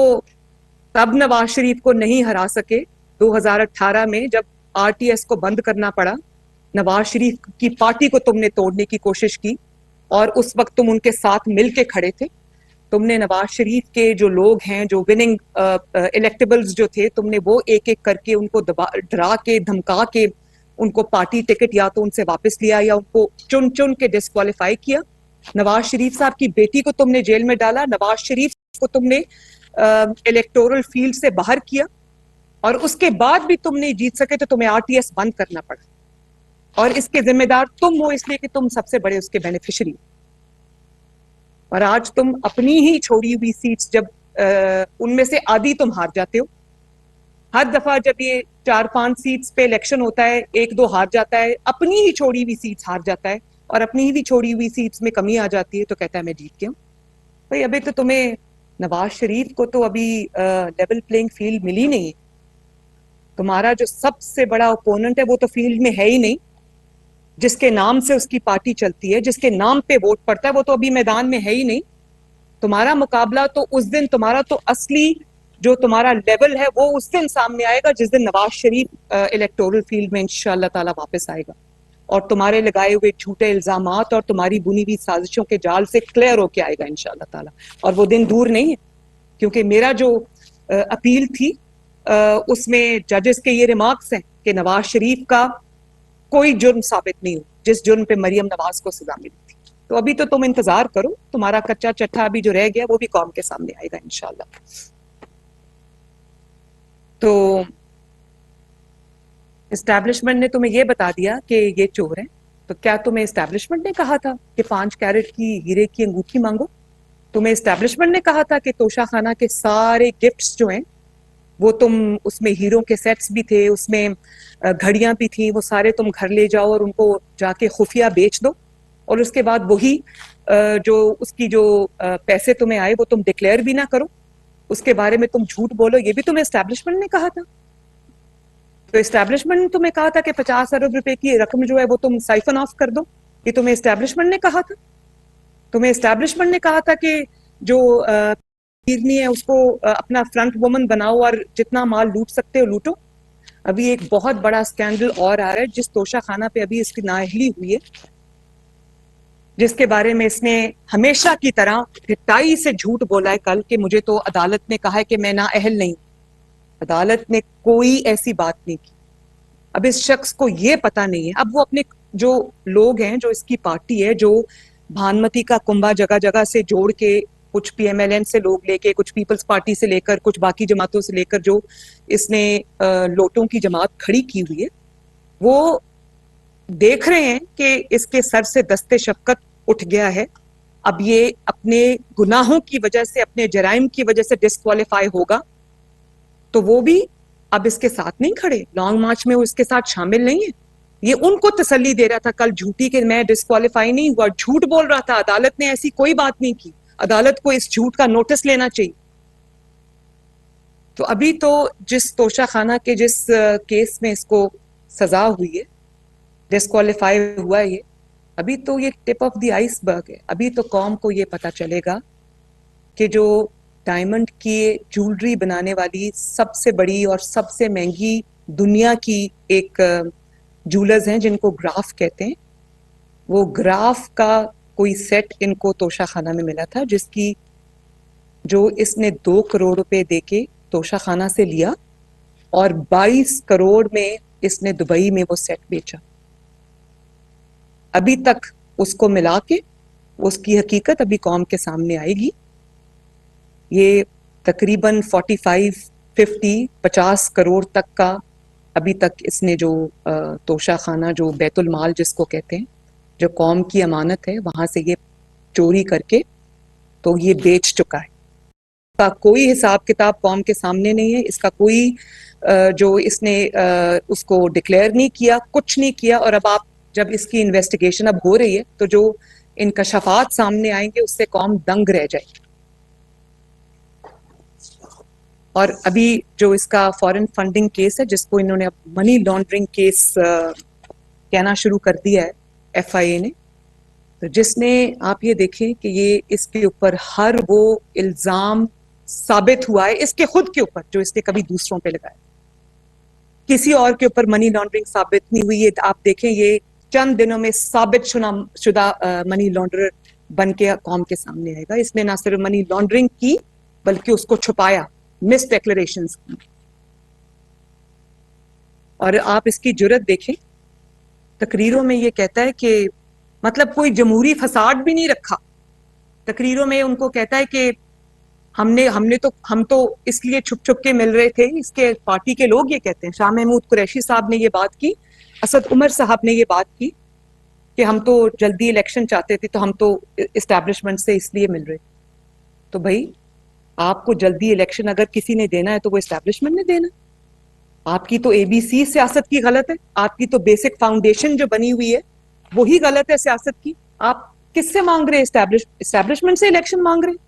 تب نواز شریف کو نہیں ہرا سکے 2018 میں جب RTS کو بند کرنا پڑا. نواز شریف کی پارٹی کو تم نے توڑنے کی کوشش کی اور اس وقت تم ان کے ساتھ مل کے کھڑے تھے. تم نے نواز شریف کے جو لوگ ہیں، جو وننگ الیکٹیبلز جو تھے، تم نے وہ ایک ایک کر کے ان کو ڈرا کے دھمکا کے ان کو پارٹی ٹکٹ یا تو ان سے واپس لیا یا ان کو چن چن کے ڈسکوالیفائی کیا. نواز شریف صاحب کی بیٹی کو تم نے جیل میں ڈالا. نواز شریف کو تم نے الیکٹورل فیلڈ سے باہر کیا اور اس کے بعد بھی تم نہیں جیت سکے تو تمہیں RTS بند کرنا پڑا. اور اس کے ذمہ دار تم ہو، اس لیے کہ تم سب سے بڑے اس کے بینیفیشری. اور آج تم اپنی ہی چھوڑی ہوئی سیٹس، جب ان میں سے آدھی تم ہار جاتے ہو. ہر دفعہ جب یہ 4-5 سیٹس پہ الیکشن ہوتا ہے 1-2 ہار جاتا ہے، اپنی ہی چھوڑی ہوئی سیٹس ہار جاتا ہے اور اپنی ہی چھوڑی ہوئی سیٹس میں کمی آ جاتی ہے تو کہتا ہے میں جیت گیا ہوں. بھائی ابھی تو تمہیں نواز شریف کو تو ابھی لیول پلینگ فیلڈ ملی نہیں ہے. تمہارا جو سب سے بڑا اوپوننٹ ہے وہ تو فیلڈ میں ہے ہی نہیں. جس کے نام سے اس کی پارٹی چلتی ہے, جس کے نام پہ ووٹ پڑتا ہے, وہ تو ابھی میدان میں ہے ہی نہیں. تمہارا مقابلہ تو اس دن, تمہارا تو اصلی جو تمہارا لیول ہے وہ اس دن سامنے آئے گا جس دن نواز شریف الیکٹورل فیلڈ میں انشاءاللہ تعالی واپس آئے گا, اور تمہارے لگائے ہوئے جھوٹے الزامات اور تمہاری بنی ہوئی سازشوں کے جال سے کلیئر ہو کے آئے گا انشاءاللہ تعالی. اور وہ دن دور نہیں ہے, کیونکہ میرا جو اپیل تھی اس میں ججز کے یہ ریمارکس ہیں کہ نواز شریف کا کوئی جرم ثابت نہیں ہو جس جرم پہ مریم نواز کو سزا ملی تھی. تو ابھی تو تم انتظار کرو, تمہارا کچا چٹھا ابھی جو رہ گیا وہ بھی قوم کے سامنے آئے گا انشاءاللہ. تو اسٹیبلشمنٹ نے تمہیں یہ بتا دیا کہ یہ چور ہیں, تو کیا تمہیں اسٹیبلشمنٹ نے کہا تھا کہ 5 کیرٹ کی ہیرے کی انگوٹھی مانگو؟ تمہیں اسٹیبلشمنٹ نے کہا تھا کہ توشہ خانہ کے سارے گفٹس جو ہیں وہ تم, اس میں ہیروں کے سیٹس بھی تھے, اس میں گھڑیاں بھی تھیں, وہ سارے تم گھر لے جاؤ اور ان کو جا کے خفیہ بیچ دو, اور اس کے بعد وہی جو اس کی جو پیسے تمہیں آئے وہ تم ڈکلیئر بھی نہ کرو, اس کے بارے میں تم جھوٹ بولو؟ یہ بھی تمہیں اسٹیبلشمنٹ نے کہا تھا. تو اسٹیبلشمنٹ نے تمہیں کہا تھا کہ 50 ارب روپے کی رقم جو ہے وہ تم سائفن آف کر دو. یہ تمہیں اسٹیبلشمنٹ نے کہا تھا. تمہیں اسٹیبلشمنٹ نے کہا تھا کہ جو ہیرنی ہے اس کو اپنا فرنٹ وومن بناؤ اور جتنا مال لوٹ سکتے ہو لوٹو. ابھی ایک بہت بڑا اسکینڈل اور آ رہا ہے جس توشہ خانہ پہ ابھی اس کی نااہلی ہوئی ہے, جس کے بارے میں اس نے ہمیشہ کی طرح پھٹائی سے جھوٹ بولا ہے کل کہ مجھے تو عدالت نے کہا ہے کہ میں نااہل نہیں. عدالت نے کوئی ایسی بات نہیں کی. اب اس شخص کو یہ پتا نہیں ہے, اب وہ اپنے جو لوگ ہیں, جو اس کی پارٹی ہے, جو بھانمتی کا کنبا جگہ جگہ سے جوڑ کے, کچھ پی ایم ایل این سے لوگ لے کے, کچھ پیپلز پارٹی سے لے کر, کچھ باقی جماعتوں سے لے کر, جو اس نے لوٹوں کی جماعت کھڑی کی ہوئی ہے, وہ دیکھ رہے ہیں کہ اس کے سر سے دست شفقت اٹھ گیا ہے. اب یہ اپنے گناہوں کی وجہ سے, اپنے جرائم کی وجہ سے ڈسکوالیفائی ہوگا, تو وہ بھی اب اس کے ساتھ نہیں کھڑے, لانگ مارچ میں وہ اس کے ساتھ شامل نہیں ہے. یہ ان کو تسلی دے رہا تھا کل جھوٹی کہ میں ڈسکوالیفائی نہیں ہوا, جھوٹ بول رہا تھا. عدالت نے ایسی کوئی بات نہیں کی, عدالت کو اس جھوٹ کا نوٹس لینا چاہیے. تو ابھی تو جس توشہ خانہ کے جس کیس میں اس کو سزا ہوئی ہے, ڈسکوالیفائی ہوا ہے, یہ ابھی تو یہ ٹپ آف دی آئس برگ ہے. ابھی تو قوم کو یہ پتا چلے گا کہ جو ڈائمنڈ کی جولری بنانے والی سب سے بڑی اور سب سے مہنگی دنیا کی ایک جولرز ہیں جن کو گراف کہتے ہیں, وہ گراف کا کوئی سیٹ ان کو توشہ خانہ میں ملا تھا, جس کی جو اس نے 2 کروڑ روپے دے کے توشہ خانہ سے لیا, اور 22 کروڑ میں اس نے دبئی میں وہ سیٹ بیچا. ابھی تک اس کو ملا کے اس کی حقیقت ابھی قوم کے سامنے آئے گی. یہ تقریباً 50 کروڑ تک کا ابھی تک اس نے جو توشہ خانہ, جو بیت المال جس کو کہتے ہیں, جو قوم کی امانت ہے, وہاں سے یہ چوری کر کے تو یہ بیچ چکا ہے. اس کا کوئی حساب کتاب قوم کے سامنے نہیں ہے, اس کا کوئی جو اس نے اس کو ڈکلیئر نہیں کیا, کچھ نہیں کیا. اور اب آپ جب اس کی انویسٹیگیشن اب ہو رہی ہے تو جو انکشافات سامنے آئیں گے اس سے قوم دنگ رہ جائے گی. اور ابھی جو اس کا فورن فنڈنگ کیس ہے, جس کو انہوں نے اب منی لانڈرنگ کیس کہنا شروع کر دیا ہے ایف آئی اے نے, تو جس نے آپ یہ دیکھیں کہ یہ اس کے اوپر ہر وہ الزام ثابت ہوا ہے, اس کے خود کے اوپر جو اس نے کبھی دوسروں پہ لگایا, کسی اور کے اوپر منی لانڈرنگ ثابت نہیں ہوئی ہے. آپ دیکھیں یہ چند دنوں میں ثابت شدہ منی لانڈرر بن کے قوم کے سامنے آئے گا. اس نے نہ صرف منی لانڈرنگ کی بلکہ اس کو چھپایا, مس ڈیکلریشنز کی. اور آپ اس کی جرت دیکھیں, تقریروں میں یہ کہتا ہے کہ مطلب کوئی جمہوری فساد بھی نہیں رکھا. تقریروں میں ان کو کہتا ہے کہ ہم تو اس لیے چھپ چھپ کے مل رہے تھے. اس کے پارٹی کے لوگ یہ کہتے ہیں, شاہ محمود قریشی صاحب نے یہ بات کی, اسد عمر صاحب نے یہ بات کی کہ ہم تو جلدی الیکشن چاہتے تھے تو ہم تو اسٹیبلشمنٹ سے اس لیے مل رہے. تو بھائی آپ کو جلدی الیکشن اگر کسی نے دینا ہے تو وہ اسٹیبلشمنٹ نے دینا. آپ کی تو اے بی سی سیاست کی غلط ہے, آپ کی تو بیسک فاؤنڈیشن جو بنی ہوئی ہے وہی غلط ہے سیاست کی. آپ کس سے مانگ رہے ہیں؟ اسٹیبلشمنٹ سے الیکشن مانگ رہے ہیں.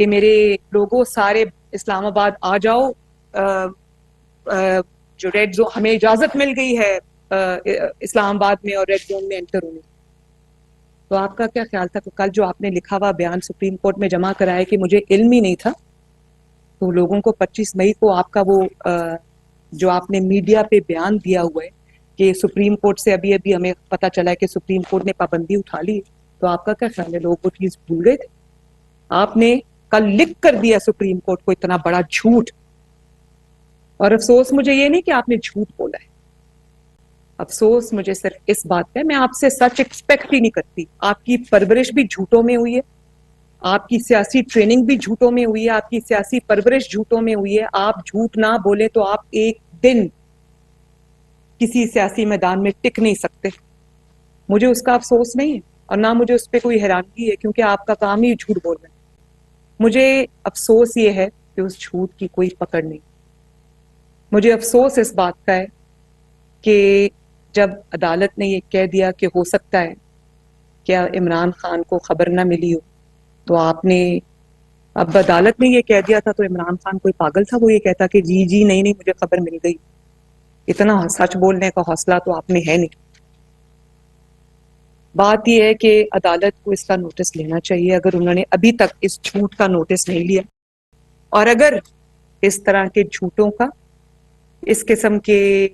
کہ میرے لوگوں سارے اسلام آباد آ جاؤ, جو ریڈ زون ہمیں اجازت مل گئی ہے اسلام آباد میں اور ریڈ زون میں انٹر ہونے. تو آپ کا کیا خیال تھا کہ کل جو آپ نے لکھا ہوا بیان سپریم کورٹ میں جمع کرایا کہ مجھے علم ہی نہیں تھا, تو لوگوں کو 25 مئی کو آپ کا وہ جو آپ نے میڈیا پہ بیان دیا ہوا ہے کہ سپریم کورٹ سے ابھی ابھی ہمیں پتہ چلا ہے کہ سپریم کورٹ نے پابندی اٹھا لی, تو آپ کا کیا خیال ہے, لوگوں کو چیز بھول گئے تھے؟ آپ نے کل لکھ کر دیا سپریم کورٹ کو اتنا بڑا جھوٹ, اور افسوس مجھے یہ نہیں کہ آپ نے جھوٹ بولا ہے, افسوس مجھے صرف اس بات پہ, میں آپ سے سچ ایکسپیکٹ ہی نہیں کرتی. آپ کی پرورش بھی جھوٹوں میں ہوئی ہے, آپ کی سیاسی ٹریننگ بھی جھوٹوں میں ہوئی ہے, آپ کی سیاسی پرورش جھوٹوں میں ہوئی ہے. آپ جھوٹ نہ بولے تو آپ ایک دن کسی سیاسی میدان میں ٹک نہیں سکتے. مجھے اس کا افسوس نہیں ہے اور نہ مجھے اس پہ کوئی حیرانگی ہے, کیونکہ آپ کا کام ہی جھوٹ بولنا ہے. مجھے افسوس یہ ہے کہ اس جھوٹ کی کوئی پکڑ نہیں. مجھے افسوس اس بات کا ہے کہ جب عدالت نے یہ کہہ دیا کہ ہو سکتا ہے کیا عمران خان کو خبر نہ ملی ہو, تو آپ نے, اب عدالت نے یہ کہہ دیا تھا تو عمران خان کوئی پاگل تھا وہ یہ کہتا کہ جی جی نہیں مجھے خبر مل گئی. اتنا سچ بولنے کا حوصلہ تو آپ میں ہے نہیں. بات یہ ہے کہ عدالت کو اس کا نوٹس لینا چاہیے, اگر انہوں نے ابھی تک اس جھوٹ کا نوٹس نہیں لیا, اور اگر اس طرح کے جھوٹوں کا, اس قسم کے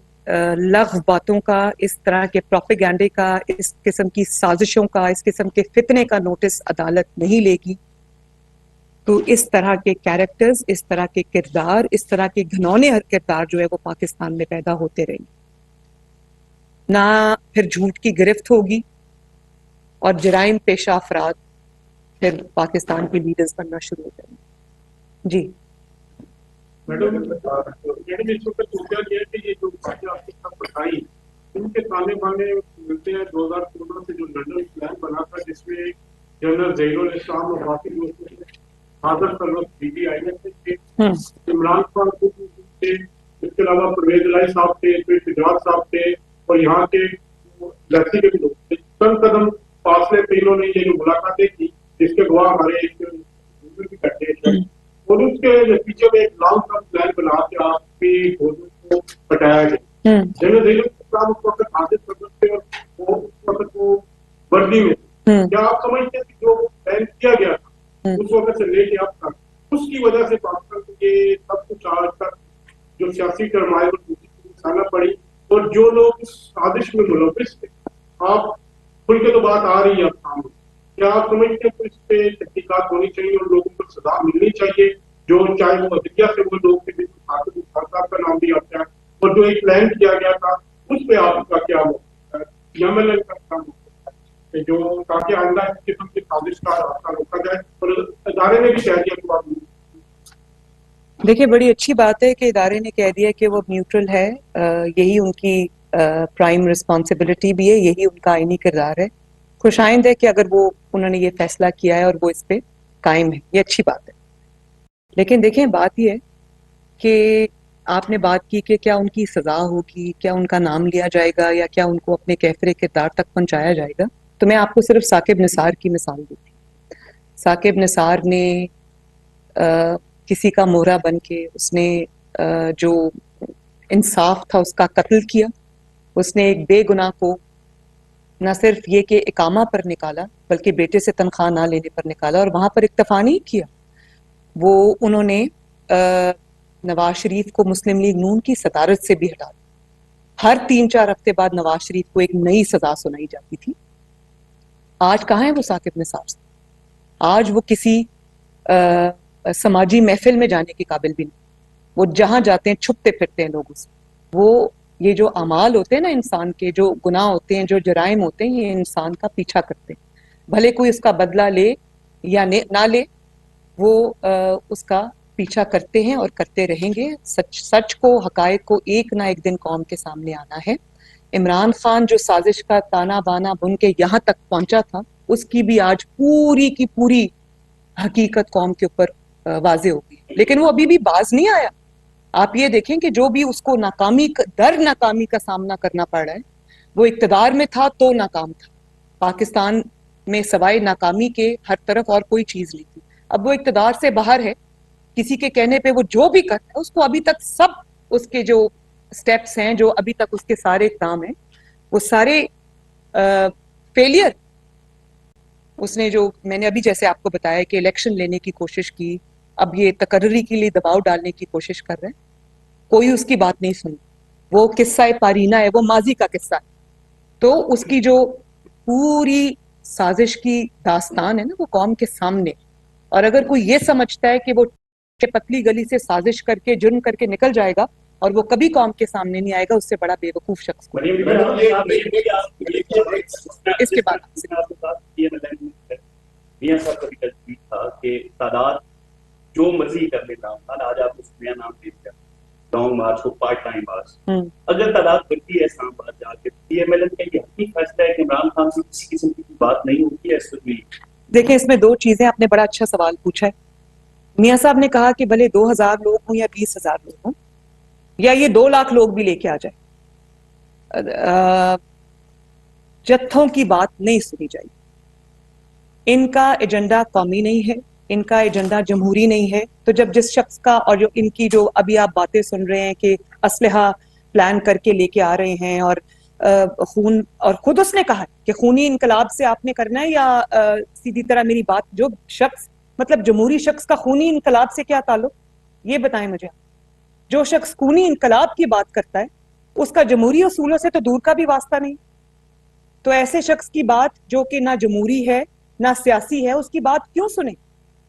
لغو باتوں کا, اس طرح کے پروپیگینڈے کا, اس قسم کی سازشوں کا, اس قسم کے فتنے کا نوٹس عدالت نہیں لے گی, تو اس طرح کے کیریکٹرز, اس طرح کے کردار, اس طرح کے گھنونے کردار جو ہے وہ پاکستان میں پیدا ہوتے رہیں گے. نہ پھر جھوٹ کی گرفت ہوگی اور جرائم پیشہ افراد پھر پاکستان کے لیڈرز بننا شروع ہو جائیں گے. جی میڈم اس وقت سوچا گیا کہ یہ جو باتیں آپ کے ساتھ بتائی ان کے تانے بانے ملتے ہیں 2016 سے جو لنڈن پلان بنا تھا, جس میں جنرل ظہیر الاسلام اور باقی دوستوں نے حاضر service B B I S تھے, عمران خان کو تھے, اس کے علاوہ پرویز الہی صاحب تھے, پھر شجاعت صاحب تھے, اور یہاں کے لڑکی کے بھی لوگ تھے. چند قدم فاصلے پہ انہوں نے یہ جو ملاقاتیں کی جس کے گواہ ہمارے بھی کرتے ہیں, اور اس کے نتیجے میں ایک لانگ ٹرم پلان بنا کے آپ کی حکومت کو ہٹایا گیا. جنرل اسلام اس وقت حاضر سروس تھے اور وہ اس وقت وہ وردی میں تھے. کیا آپ سمجھتے ہیں کہ جو پلان کیا گیا تھا اس وقت سے لے کے اب تک, اس کی وجہ سے پاکستان کو یہ سب کچھ آج تک جو سیاسی سرمایہ اور دوسری نقصانہ پڑی, اور جو لوگ اس سازش میں ملوث تھے, آپ کھل کے تو بات آ رہی ہے اب سامنے, کیا آپ سمجھتے ہیں کہ اس پہ تحقیقات ہونی چاہیے اور لوگوں کو سزا ملنی چاہیے, جو چاہے وہ عدلیہ سے وہ لوگ کے صاحب کا نام بھی آتا ہے, اور جو ایک پلان کیا گیا تھا اس پہ آپ کا کیا موقف ہے, یا میں کا کیا موقف ہے, جو تاکہ آئندہ اس قسم کی سازش کا راستہ روکا جائے, اور ادارے نے بھی کہہ دیا کہ بات. دیکھیے بڑی اچھی بات ہے کہ ادارے نے کہہ دیا کہ وہ نیوٹرل ہے, یہی ان کی پرائم رسپانسبلٹی بھی ہے, یہی ان کا آئینی کردار ہے. خوش آئند ہے کہ اگر وہ انہوں نے یہ فیصلہ کیا ہے اور وہ اس پہ قائم ہے, یہ اچھی بات ہے. لیکن دیکھیں بات یہ ہے کہ آپ نے بات کی کہ کیا ان کی سزا ہوگی, کیا ان کا نام لیا جائے گا, یا کیا ان کو اپنے کیفر کردار تک پہنچایا جائے گا. تو میں آپ کو صرف ثاقب نثار کی مثال دیتی. ثاقب نثار نے کسی کا مہرہ بن کے اس نے جو انصاف تھا اس کا قتل کیا. اس نے ایک بے گناہ کو نہ صرف یہ کہ اقامہ پر نکالا بلکہ بیٹے سے تنخواہ نہ لینے پر نکالا, اور وہاں پر اکتفا نہیں کیا, وہ انہوں نے نواز شریف کو مسلم لیگ نون کی صدارت سے بھی ہٹا دیا. ہر 3-4 ہفتے بعد نواز شریف کو ایک نئی سزا سنائی جاتی تھی. آج کہاں ہے وہ ثاقب نثار سے؟ آج وہ کسی سماجی محفل میں جانے کے قابل بھی نہیں. وہ جہاں جاتے ہیں چھپتے پھرتے ہیں لوگوں سے. وہ یہ جو اعمال ہوتے ہیں نا انسان کے, جو گناہ ہوتے ہیں, جو جرائم ہوتے ہیں, یہ انسان کا پیچھا کرتے ہیں, بھلے کوئی اس کا بدلہ لے یا نہ لے, وہ اس کا پیچھا کرتے ہیں اور کرتے رہیں گے. سچ کو, حقائق کو ایک نہ ایک دن قوم کے سامنے آنا ہے. عمران خان جو سازش کا تانا بانا بن کے یہاں تک پہنچا تھا, اس کی بھی آج پوری کی پوری حقیقت قوم کے اوپر واضح ہوگی, لیکن وہ ابھی بھی باز نہیں آیا. آپ یہ دیکھیں کہ جو بھی اس کو ناکامی کا سامنا کرنا پڑ رہا ہے, وہ اقتدار میں تھا تو ناکام تھا. پاکستان میں سوائے ناکامی کے ہر طرف اور کوئی چیز نہیں تھی. اب وہ اقتدار سے باہر ہے, کسی کے کہنے پہ وہ جو بھی کرتا ہے, اس کو ابھی تک سب اس کے جو سٹیپس ہیں, جو ابھی تک اس کے سارے اقدام ہیں, وہ سارے فیلئر. اس نے جو میں نے ابھی جیسے آپ کو بتایا کہ الیکشن لینے کی کوشش کی, اب یہ تقرری کے لیے دباؤ ڈالنے کی کوشش کر رہے ہیں, کوئی اس کی بات نہیں سنی. وہ قصہ پارینہ ہے, وہ ماضی کا قصہ ہے. تو اس کی جو پوری سازش کی داستان ہے نا, وہ قوم کے سامنے. اور اگر کوئی یہ سمجھتا ہے کہ وہ پتلی گلی سے سازش کر کے جرم کر کے نکل جائے گا اور وہ کبھی قوم کے سامنے نہیں آئے گا, اس سے بڑا بے وقوف شخص کو. اس کے بعد میاں صاحب کا بھی تصویر تھا کہ تعداد جو مرضی کر لیتا ہوں, آج آپ اس نیا نام دے دیا لانگ مارچ کو پارٹ ٹائم مارچ. اگر تعداد بڑھتی ہے اسلام آباد جا کے, پی ایم ایل این کا یہ حقیقی فیصلہ ہے کہ عمران خان سے کسی قسم کی بات نہیں ہوتی ہے اس وقت. دیکھیں اس میں دو چیزیں, آپ نے بڑا اچھا سوال پوچھا ہے. میاں صاحب نے کہا کہ بھلے 2000 لوگ ہوں یا 20,000 لوگ ہوں یا یہ 2 لاکھ لوگ بھی لے کے آ جائے, جتھوں کی بات نہیں سنی جائے. ان کا ایجنڈا قومی نہیں ہے, ان کا ایجنڈا جمہوری نہیں ہے. تو جب جس شخص کا, اور جو ان کی جو ابھی آپ باتیں سن رہے ہیں کہ اسلحہ پلان کر کے لے کے آ رہے ہیں اور خون, اور خود اس نے کہا کہ خونی انقلاب سے آپ نے کرنا ہے, یا سیدھی طرح میری بات, جو شخص مطلب جمہوری شخص کا خونی انقلاب سے کیا تعلق, یہ بتائیں مجھے. جو شخص خونی انقلاب کی بات کرتا ہے اس کا جمہوری اصولوں سے تو دور کا بھی واسطہ نہیں. تو ایسے شخص کی بات جو کہ نہ جمہوری ہے نہ سیاسی ہے, اس کی بات کیوں سنیں؟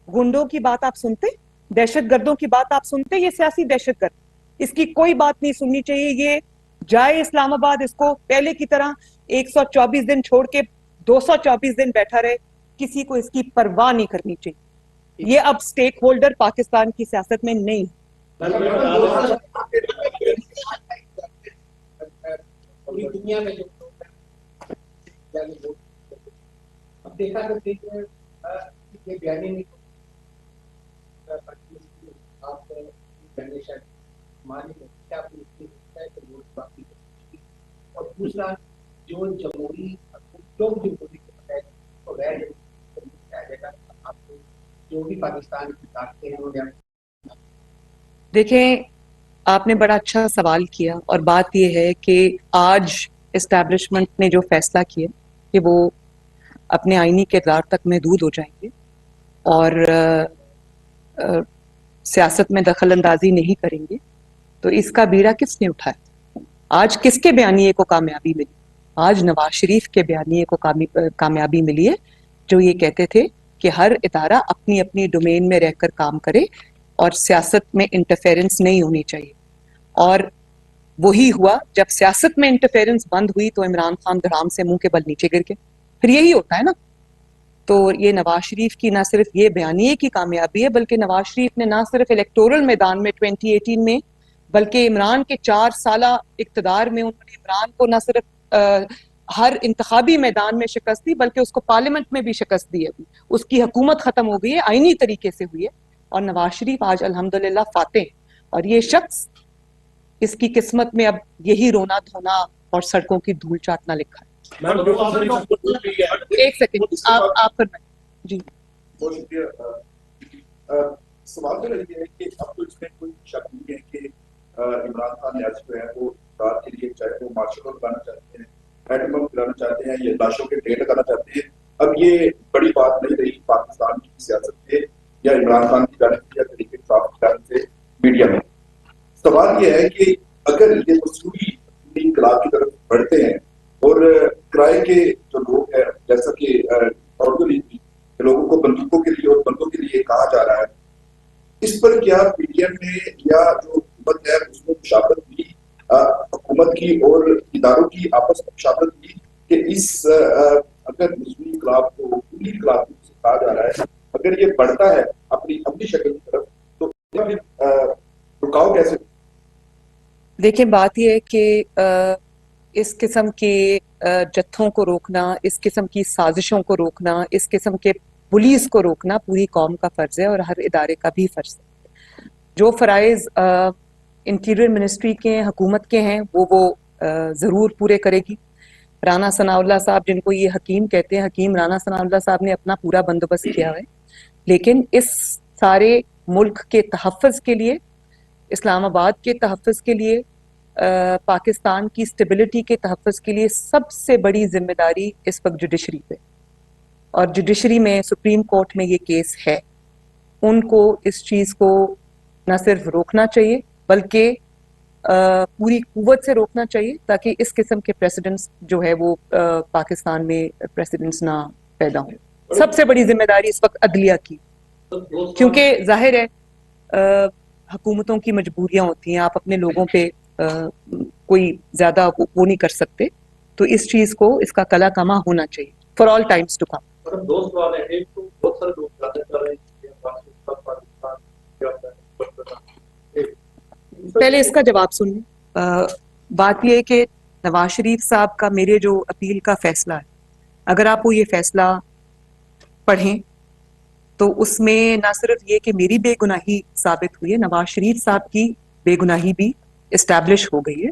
گنڈوں کی بات آپ سنتے, دہشت گردوں کی بات آپ سنتے, یہ سیاسی دہشت گرد, اس کی کوئی بات نہیں سننی چاہیے. یہ جائے اسلام آباد, اس کو پہلے کی طرح 124 دن چھوڑ کے 224 دن بیٹھا رہے, کسی کو اس کی پرواہ نہیں کرنی چاہیے. یہ اب سٹیک ہولڈر پاکستان کی سیاست میں نہیں. پوری دنیا میں اب دیکھا کرتے ہیں یہ بیانی نہیں آپ جنریشن ہماری میں کیا ہے کہ ووٹ باقی. اور دوسرا جو جمہوری کو غیر جائے گا, آپ کو جو بھی پاکستان کی طاقتیں ہیں. دیکھیں آپ نے بڑا اچھا سوال کیا, اور بات یہ ہے کہ آج اسٹیبلشمنٹ نے جو فیصلہ کیا کہ وہ اپنے آئینی کردار تک محدود ہو جائیں گے اور سیاست میں دخل اندازی نہیں کریں گے, تو اس کا بیڑا کس نے اٹھایا؟ آج کس کے بیانیے کو کامیابی ملی؟ آج نواز شریف کے بیانیے کو کامیابی ملی ہے, جو یہ کہتے تھے کہ ہر ادارہ اپنی اپنی ڈومین میں رہ کر کام کرے اور سیاست میں انٹرفیرنس نہیں ہونی چاہیے. اور وہی ہوا, جب سیاست میں انٹرفیرنس بند ہوئی تو عمران خان دھڑام سے منہ کے بل نیچے گر گئے. پھر یہی ہوتا ہے نا. تو یہ نواز شریف کی نہ صرف یہ بیانیے کی کامیابی ہے, بلکہ نواز شریف نے نہ صرف الیکٹورل میدان میں 2018 میں, بلکہ عمران کے 4 سالہ اقتدار میں انہوں نے عمران کو نہ صرف ہر انتخابی میدان میں شکست دی, بلکہ اس کو پارلیمنٹ میں بھی شکست دی ہے. اس کی حکومت ختم ہو گئی ہے, آئینی طریقے سے ہوئی ہے, اور نواز شریف آج الحمدللہ فاتح. اور یہ شخص, اس کی قسمت میں اب یہی رونا دھونا اور سڑکوں کی دھول چاٹنا لکھا ہے. ایک سیکنڈ آپ فرمائیں. جی بہت شکریہ. سوال تو یہ ہے کہ اب تو اس میں کوئی شک نہیں ہے کہ عمران خان نیاز جو ہے وہ رات کے لیے چاہے وہ مارشل لا لگانا چاہتے ہیں, ایٹم بم گرانا چاہتے ہیں, یا لاشوں کے ڈھیر لگانا چاہتے ہیں. اب یہ بڑی بات نہیں رہی پاکستان کی سیاست سے یا عمران خان کی جانب سے یا طریق انصاف کی جانب سے میڈیا میں. سوال یہ ہے کہ اگر یہ مصنوعی انقلاب کی طرف بڑھتے ہیں اور کرائے کے جو لوگ ہیں, جیسا کہ لوگوں کو بندوقوں کے لیے اور بندوں کے لیے کہا جا رہا ہے, اس پر کیا پی ٹی ایم نے یا جو حکومت ہے اس میں مشاورت کی, حکومت کی اور اداروں کی آپس میں مشاورت کی کہ اس اگر مصنوعی انقلاب کو پوری انقلاب کو کہا جا رہا ہے, اگر یہ بڑھتا ہے اپنی اپنی شکل کی طرف, تو رکاؤ کیسے؟ دیکھیں بات یہ ہے کہ اس قسم کے جتھوں کو روکنا, اس قسم کی سازشوں کو روکنا, اس قسم کے پولیس کو روکنا پوری قوم کا فرض ہے اور ہر ادارے کا بھی فرض ہے. جو فرائض انٹیریئر منسٹری کے, حکومت کے ہیں, وہ ضرور پورے کرے گی. رانا ثناء اللہ صاحب, جن کو یہ حکیم کہتے ہیں, حکیم رانا ثناء اللہ صاحب نے اپنا پورا بندوبست کیا ہے. لیکن اس سارے ملک کے تحفظ کے لیے، اسلام آباد کے تحفظ کے لیے، پاکستان کی اسٹیبلٹی کے تحفظ کے لیے سب سے بڑی ذمہ داری اس وقت جوڈیشری پہ، اور جوڈیشری میں سپریم کورٹ میں یہ کیس ہے. ان کو اس چیز کو نہ صرف روکنا چاہیے بلکہ پوری قوت سے روکنا چاہیے، تاکہ اس قسم کے پریسیڈنٹس جو ہے وہ پاکستان میں پریسیڈنٹس نہ پیدا ہوں. سب سے بڑی ذمہ داری اس وقت عدلیہ کی، کیونکہ ظاہر ہے حکومتوں کی مجبوریاں ہوتی ہیں، آپ اپنے لوگوں پہ کوئی زیادہ وہ نہیں کر سکتے، تو اس چیز کو، اس کا کلا کما ہونا چاہیے for all times to come. دو سوال ہیں. ایک تو بہت سارے لوگ جاننا چاہ رہے ہیں پہلے اس کا جواب سن لیں. بات یہ ہے کہ نواز شریف صاحب کا میرے جو اپیل کا فیصلہ ہے، اگر آپ وہ یہ فیصلہ پڑھیں تو اس میں نہ صرف یہ کہ میری بے گناہی ثابت ہوئی ہے، نواز شریف صاحب کی بے گناہی بھی اسٹیبلش ہو گئی ہے،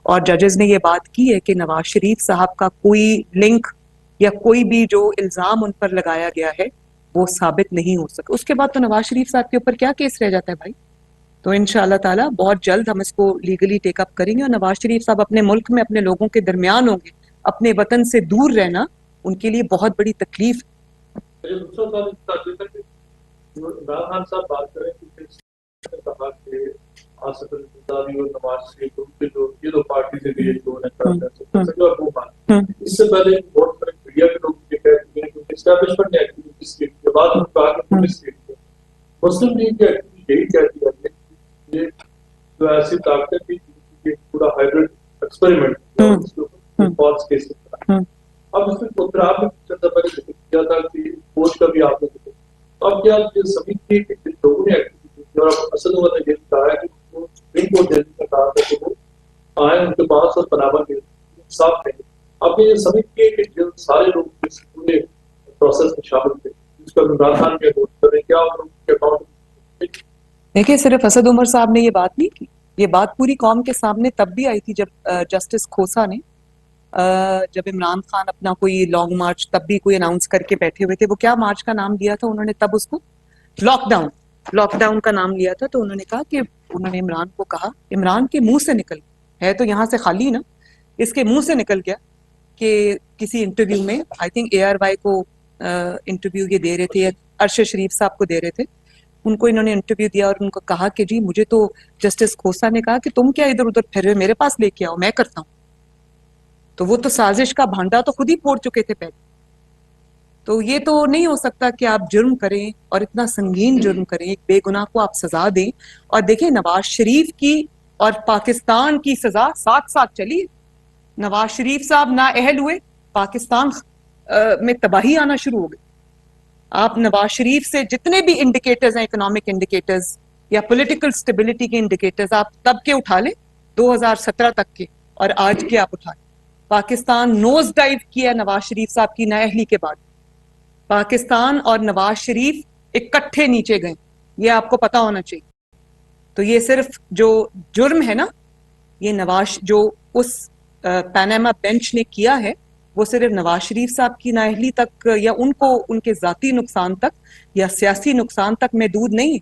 اور ججز نے یہ بات کی ہے کہ نواز شریف صاحب کا کوئی لنک یا کوئی بھی جو الزام ان پر لگایا گیا ہے وہ ثابت نہیں ہو سکا. اس کے بعد تو نواز شریف صاحب کے اوپر کیا کیس رہ جاتا ہے بھائی؟ تو انشاءاللہ تعالیٰ بہت جلد ہم اس کو لیگلی ٹیک اپ کریں گے، اور نواز شریف صاحب اپنے ملک میں اپنے لوگوں کے درمیان ہوں گے. اپنے وطن سے دور رہنا ان کے لیے بہت بڑی تکلیف. دوسرا سوال عمران خان صاحب بات کریں کہ کہا کہ آصف الزرداری اور نواز شریف یہ دو پارٹی سے بھی اس سے پہلے بہت سارے میڈیا کے لوگ یہ کہتے ہیں کہ اسٹیبلشمنٹ ایکٹیویٹیز کے بعد میں کہا کہ پولیس کی مسلم لیگ کی ایکٹیویٹی یہی کہتی ہے کہ یہ جو ایسی طاقتیں تھی پورا ہائیبرڈ ایکسپیریمنٹ فالس کیس. اب اس میں خطرات میں چلتا پہلے ذکر کیا تھا کہ فوج کا بھی آپ نے ذکر. اب کیا یہ سمجھتی ہے کہ جن لوگوں نے ایکٹیویٹی کی اور اسد عمر نے یہ کہا ہے کہ وہ سپریم کورٹ جج نے کہا تھا کہ وہ آئیں ان کے پاس اور پناہ کے انصاف دیں. اب یہ سمجھتی ہے کہ جو سارے لوگ اس پورے پروسیس میں شامل تھے اس کا عمران خان کے ووٹ کریں کیا ان لوگوں کے اکاؤنٹ. دیکھیں صرف اسد عمر صاحب نے یہ بات نہیں کی، یہ بات پوری قوم کے سامنے تب بھی آئی تھی جب جسٹس کھوسا نے جب عمران خان اپنا کوئی لانگ مارچ تب بھی کوئی اناؤنس کر کے بیٹھے ہوئے تھے. وہ کیا مارچ کا نام دیا تھا انہوں نے تب؟ اس کو لاک ڈاؤن کا نام لیا تھا. تو انہوں نے کہا کہ انہوں نے عمران کو کہا، عمران کے منہ سے نکل ہے تو یہاں سے خالی نا، اس کے منہ سے نکل گیا کہ کسی انٹرویو میں آئی تھنک ARY کو انٹرویو یہ دے رہے تھے، ارشد شریف صاحب کو دے رہے تھے، ان کو انہوں نے انٹرویو دیا اور ان کو کہا کہ جی مجھے تو جسٹس کھوسا نے کہا کہ تم کیا ادھر ادھر پھر رہے، میرے پاس لے کے آؤ میں کرتا ہوں. تو وہ تو سازش کا بھانڈا تو خود ہی پھوڑ چکے تھے پہلے. تو یہ تو نہیں ہو سکتا کہ آپ جرم کریں اور اتنا سنگین جرم کریں، ایک بے گناہ کو آپ سزا دیں. اور دیکھیں نواز شریف کی اور پاکستان کی سزا ساتھ ساتھ چلی. نواز شریف صاحب نااہل ہوئے، پاکستان میں تباہی آنا شروع ہو گئی. آپ نواز شریف سے جتنے بھی انڈیکیٹرز ہیں، اکنامک انڈیکیٹرز یا پولیٹیکل سٹیبلٹی کے انڈیکیٹرز، آپ تب کے اٹھا لیں 2017 تک کے اور آج کے آپ اٹھا لیں. پاکستان نوز ڈائیو کیا نواز شریف صاحب کی نااہلی کے بعد. پاکستان اور نواز شریف اکٹھے نیچے گئے، یہ آپ کو پتا ہونا چاہیے. تو یہ صرف جو جرم ہے نا، یہ نواز جو اس پاناما بینچ نے کیا ہے وہ صرف نواز شریف صاحب کی نااہلی تک یا ان کو ان کے ذاتی نقصان تک یا سیاسی نقصان تک محدود نہیں.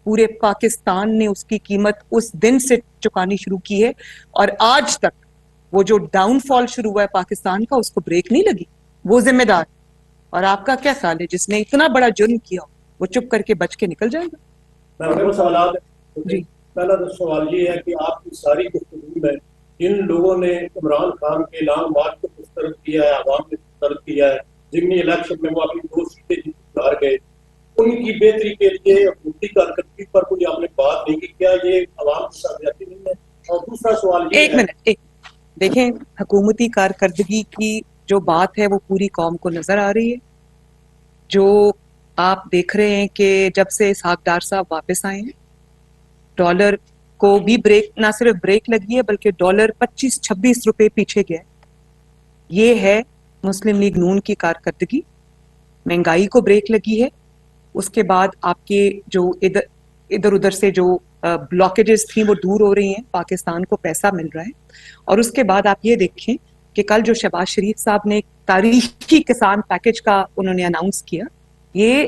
پورے پاکستان نے اس کی قیمت اس دن سے چکانی شروع کی ہے، اور آج تک وہ جو ڈاؤن فال شروع ہوا ہے پاکستان کا، اس کو بریک نہیں لگی. وہ ذمہ دار. اور آپ کا کیا خیال ہے جس نے اتنا بڑا جرم کیا وہ چپ کر کے بچ کے نکل جائے گا؟ سوالات جی. پہلا تو سوال یہ ہے کہ آپ کی ساری گفتگو میں جن لوگوں نے عمران خان کے لانگ مارچ کو مسترد کیا ہے، عوام نے مسترد کیا ہے، ضمنی الیکشن میں وہ اپنی 2 سیٹیں جیت ہار گئے، ان کی بہتری کے لیے حکومتی کارکردگی پر کوئی آپ نے بات نہیں کی، کیا یہ عوام کے ساتھ جاتی نہیں ہے؟ اور دوسرا سوال یہ ایک منٹ دیکھیں، حکومتی کارکردگی کی جو بات ہے وہ پوری قوم کو نظر آ رہی ہے. جو آپ دیکھ رہے ہیں کہ جب سے اسحاق ڈار صاحب واپس آئے ہیں، ڈالر کو بھی بریک، نہ صرف بریک لگی ہے بلکہ ڈالر 25-26 روپے پیچھے گیا. یہ ہے مسلم لیگ نون کی کارکردگی. مہنگائی کو بریک لگی ہے. اس کے بعد آپ کے جو ادھر ادھر سے جو بلاکیجز تھیں وہ دور ہو رہی ہیں، پاکستان کو پیسہ مل رہا ہے. اور اس کے بعد آپ یہ دیکھیں کہ کل جو شہباز شریف صاحب نے ایک تاریخی کسان پیکج کا انہوں نے اناؤنس کیا، یہ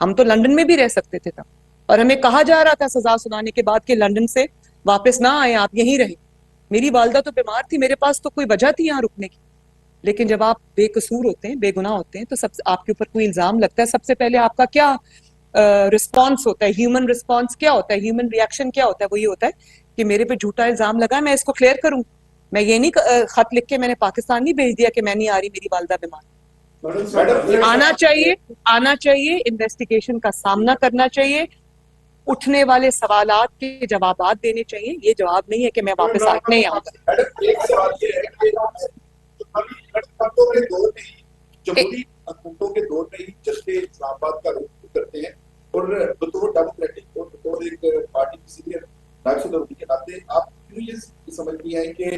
ہم تو لندن میں بھی رہ سکتے تھے تب, اور ہمیں کہا جا رہا تھا سزا سنانے کے بعد کہ لندن سے واپس نہ آئے, آپ یہیں رہیں. میری والدہ تو بیمار تھی, میرے پاس تو کوئی وجہ تھی یہاں رکنے کی. لیکن جب آپ بے قصور ہوتے ہیں, بے گناہ ہوتے ہیں, تو سب آپ کے اوپر کوئی الزام لگتا ہے, سب سے پہلے آپ کا کیا رسپانس ہوتا ہے, ہیومن رسپانس کیا ہوتا ہے, ہیومن ریئیکشن کیا ہوتا ہے؟ وہ یہ ہوتا ہے کہ میرے پہ جھوٹا الزام لگا ہے, میں اس کو کلیئر کروں. میں یہ نہیں خط لکھ کے میں نے پاکستان نہیں بھیج دیا کہ میں نہیں آ رہی, میری والدہ بیمار. آنا چاہیے, انویسٹیگیشن کا سامنا کرنا چاہیے, اٹھنے والے سوالات کے جوابات دینے چاہیے. یہ جواب نہیں ہے کہ میں واپس نہیں آؤں گا. ایک سوال یہ ہے کہ حکومتوں کے دور میں ہی, جمہوری حکومتوں کے دور میں ہی جذبے اسلام آباد کا رخ کرتے ہیں, اور بطور ڈیموکریٹک اور بطور ایک پارٹی کی سینئر نائب صدر ہونے کے ناطے آپ کیوں یہ سمجھتی ہیں کہ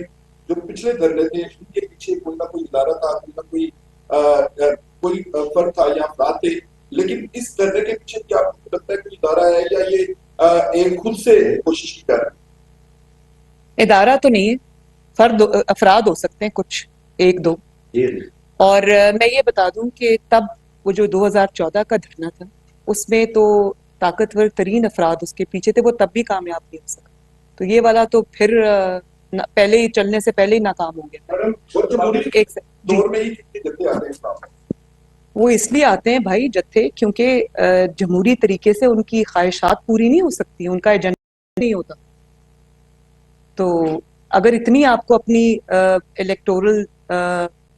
جو پچھلے دھرنے تھے ان کے پیچھے کوئی نہ کوئی ادارہ تھا, کوئی نہ کوئی فرد تھا یا افراد تھے, لیکن اس دھرنے کے پیچھے کیا آپ کو لگتا ہے کوئی ادارہ ہے یا یہ ایک خود سے کوشش کی جا رہی ہے؟ ادارہ تو نہیں ہے, افراد ہو سکتے ہیں کچھ, ایک دو. اور میں یہ بتا دوں کہ تب وہ جو 2014 کا دھرنا تھا, اس میں تو طاقتور ترین افراد اس کے پیچھے تھے, وہ تب بھی کامیاب نہیں ہو سکا. تو یہ والا تو پھر پہلے ہی چلنے سے پہلے ہی ناکام ہو گیا. ایک دور میں ہی کتنے جتنے آتے ہیں اسلام میں؟ وہ اس لیے آتے ہیں بھائی جتھے, کیونکہ جمہوری طریقے سے ان کی خواہشات پوری نہیں ہو سکتی, ان کا ایجنڈا نہیں ہوتا. تو اگر اتنی آپ کو اپنی الیکٹورل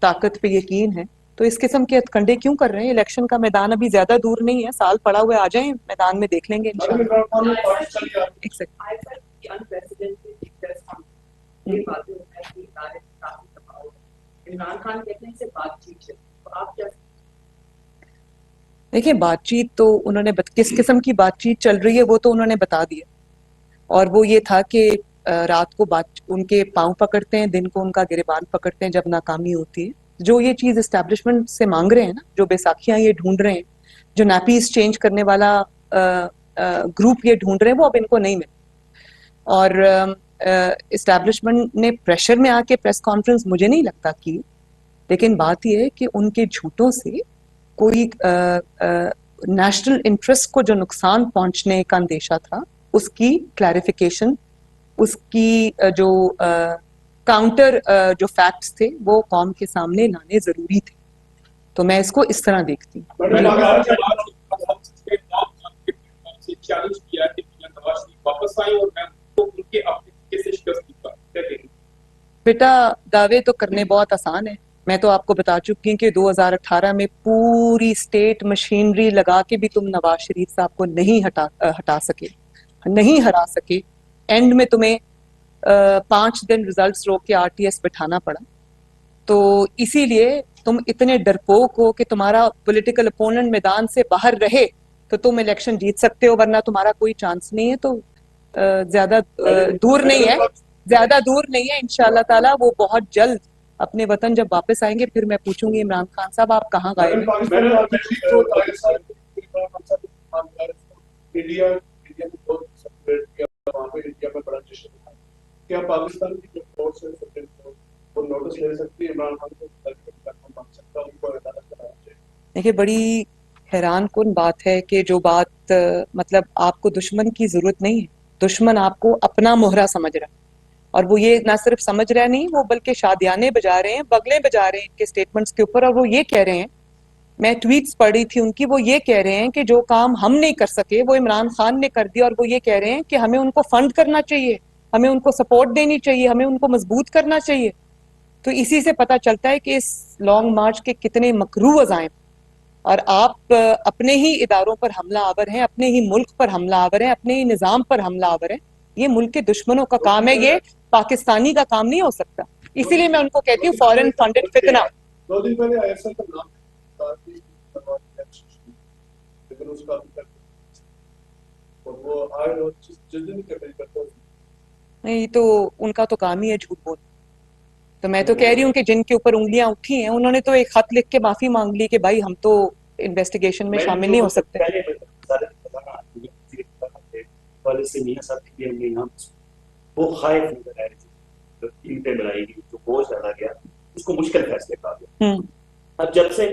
طاقت پہ یقین ہے تو اس قسم کے ہتھکنڈے کیوں کر رہے ہیں؟ الیکشن کا میدان ابھی زیادہ دور نہیں ہے, سال پڑا ہوا ہے, آ جائیں میدان میں, دیکھ لیں گے انشاءاللہ. ایک سیکنڈ. دیکھیں, بات چیت تو انہوں نے کس قسم کی بات چیت چل رہی ہے وہ تو انہوں نے بتا دیا, اور وہ یہ تھا کہ رات کو ان کے پاؤں پکڑتے ہیں, دن کو ان کا گریبان پکڑتے ہیں جب ناکامی ہوتی ہے. جو یہ چیز اسٹیبلشمنٹ سے مانگ رہے ہیں نا, جو بیساکھیاں یہ ڈھونڈ رہے ہیں, جو نیپیز چینج کرنے والا گروپ یہ ڈھونڈ رہے ہیں, وہ اب ان کو نہیں ملے. اور اسٹیبلشمنٹ نے پریشر میں آ کے پریس کانفرنس مجھے نہیں لگتا کی, لیکن بات یہ ہے کہ ان کے جھوٹوں سے کوئی نیشنل انٹرسٹ کو جو نقصان پہنچنے کا اندیشہ تھا, اس کی کلیریفیکیشن, اس کی جو کاؤنٹر جو فیکٹس تھے وہ قوم کے سامنے لانے ضروری تھے. تو میں اس کو اس طرح دیکھتی ہوں. بیٹا, دعوے تو کرنے بہت آسان ہے. میں تو آپ کو بتا چکی ہوں کہ 2018 میں پوری اسٹیٹ مشینری لگا کے بھی تم نواز شریف صاحب کو نہیں ہٹا سکے, نہیں ہرا سکے. اینڈ میں تمہیں 5 دن ریزلٹس روک کے RTS بٹھانا پڑا. تو اسی لیے تم اتنے ڈرپوک ہو کہ تمہارا پولیٹیکل اپوننٹ میدان سے باہر رہے تو تم الیکشن جیت سکتے ہو, ورنہ تمہارا کوئی چانس نہیں ہے. تو زیادہ دور نہیں ہے, انشاءاللہ تعالی وہ بہت جلد اپنے وطن جب واپس آئیں گے پھر میں پوچھوں گی عمران خان صاحب آپ کہاں گئے ہیں. کیا پاکستان کی جو فورس ہے سپریم کورٹ وہ نوٹس لے سکتی ہے عمران خان کو, مانگ سکتا ان کو عدالت کرانا چاہیے؟ دیکھیے, بڑی حیران کن بات ہے کہ جو بات مطلب آپ کو دشمن کی ضرورت نہیں ہے, دشمن آپ کو اپنا مہرا سمجھ رہا ہے. اور وہ یہ نہ صرف سمجھ رہا نہیں, وہ بلکہ شادیانے بجا رہے ہیں, بغلیں بجا رہے ہیں ان کے سٹیٹمنٹس کے اوپر. اور وہ یہ کہہ رہے ہیں, میں ٹویٹس پڑھ رہی تھی ان کی, وہ یہ کہہ رہے ہیں کہ جو کام ہم نہیں کر سکے وہ عمران خان نے کر دیا. اور وہ یہ کہہ رہے ہیں کہ ہمیں ان کو فنڈ کرنا چاہیے, ہمیں ان کو سپورٹ دینی چاہیے, ہمیں ان کو مضبوط کرنا چاہیے. تو اسی سے پتہ چلتا ہے کہ اس لانگ مارچ کے کتنے مکروہ عزائم, اور آپ اپنے ہی اداروں پر حملہ آور ہیں, اپنے ہی ملک پر حملہ آور ہیں, اپنے ہی نظام پر حملہ آور ہیں. یہ ملک کے دشمنوں کا کام ہے, یہ پاکستانی کا کام نہیں ہو سکتا. اسی لیے میں ان کو کہتی ہوں فورن فنڈڈ فتنہ. 2 دن پہلے ISL کا نام لیکن اس کا وہ آئے اور جس دن کرتے نہیں, تو ان کا تو کام ہی ہے جھوٹ بولنا. تو میں تو کہہ رہی ہوں کہ جن کے اوپر انگلیاں اٹھی ہیں انہوں نے تو ایک خط لکھ کے معافی مانگ لی کہ بھائی ہم تو انویسٹیگیشن میں شامل نہیں ہو سکتے. وہ خائف نظر آئے جو قیمتیں بڑھائی گئی, جو بوجھ ڈالا گیا, اس کو مشکل فیصلے کا گیا. اب جب سے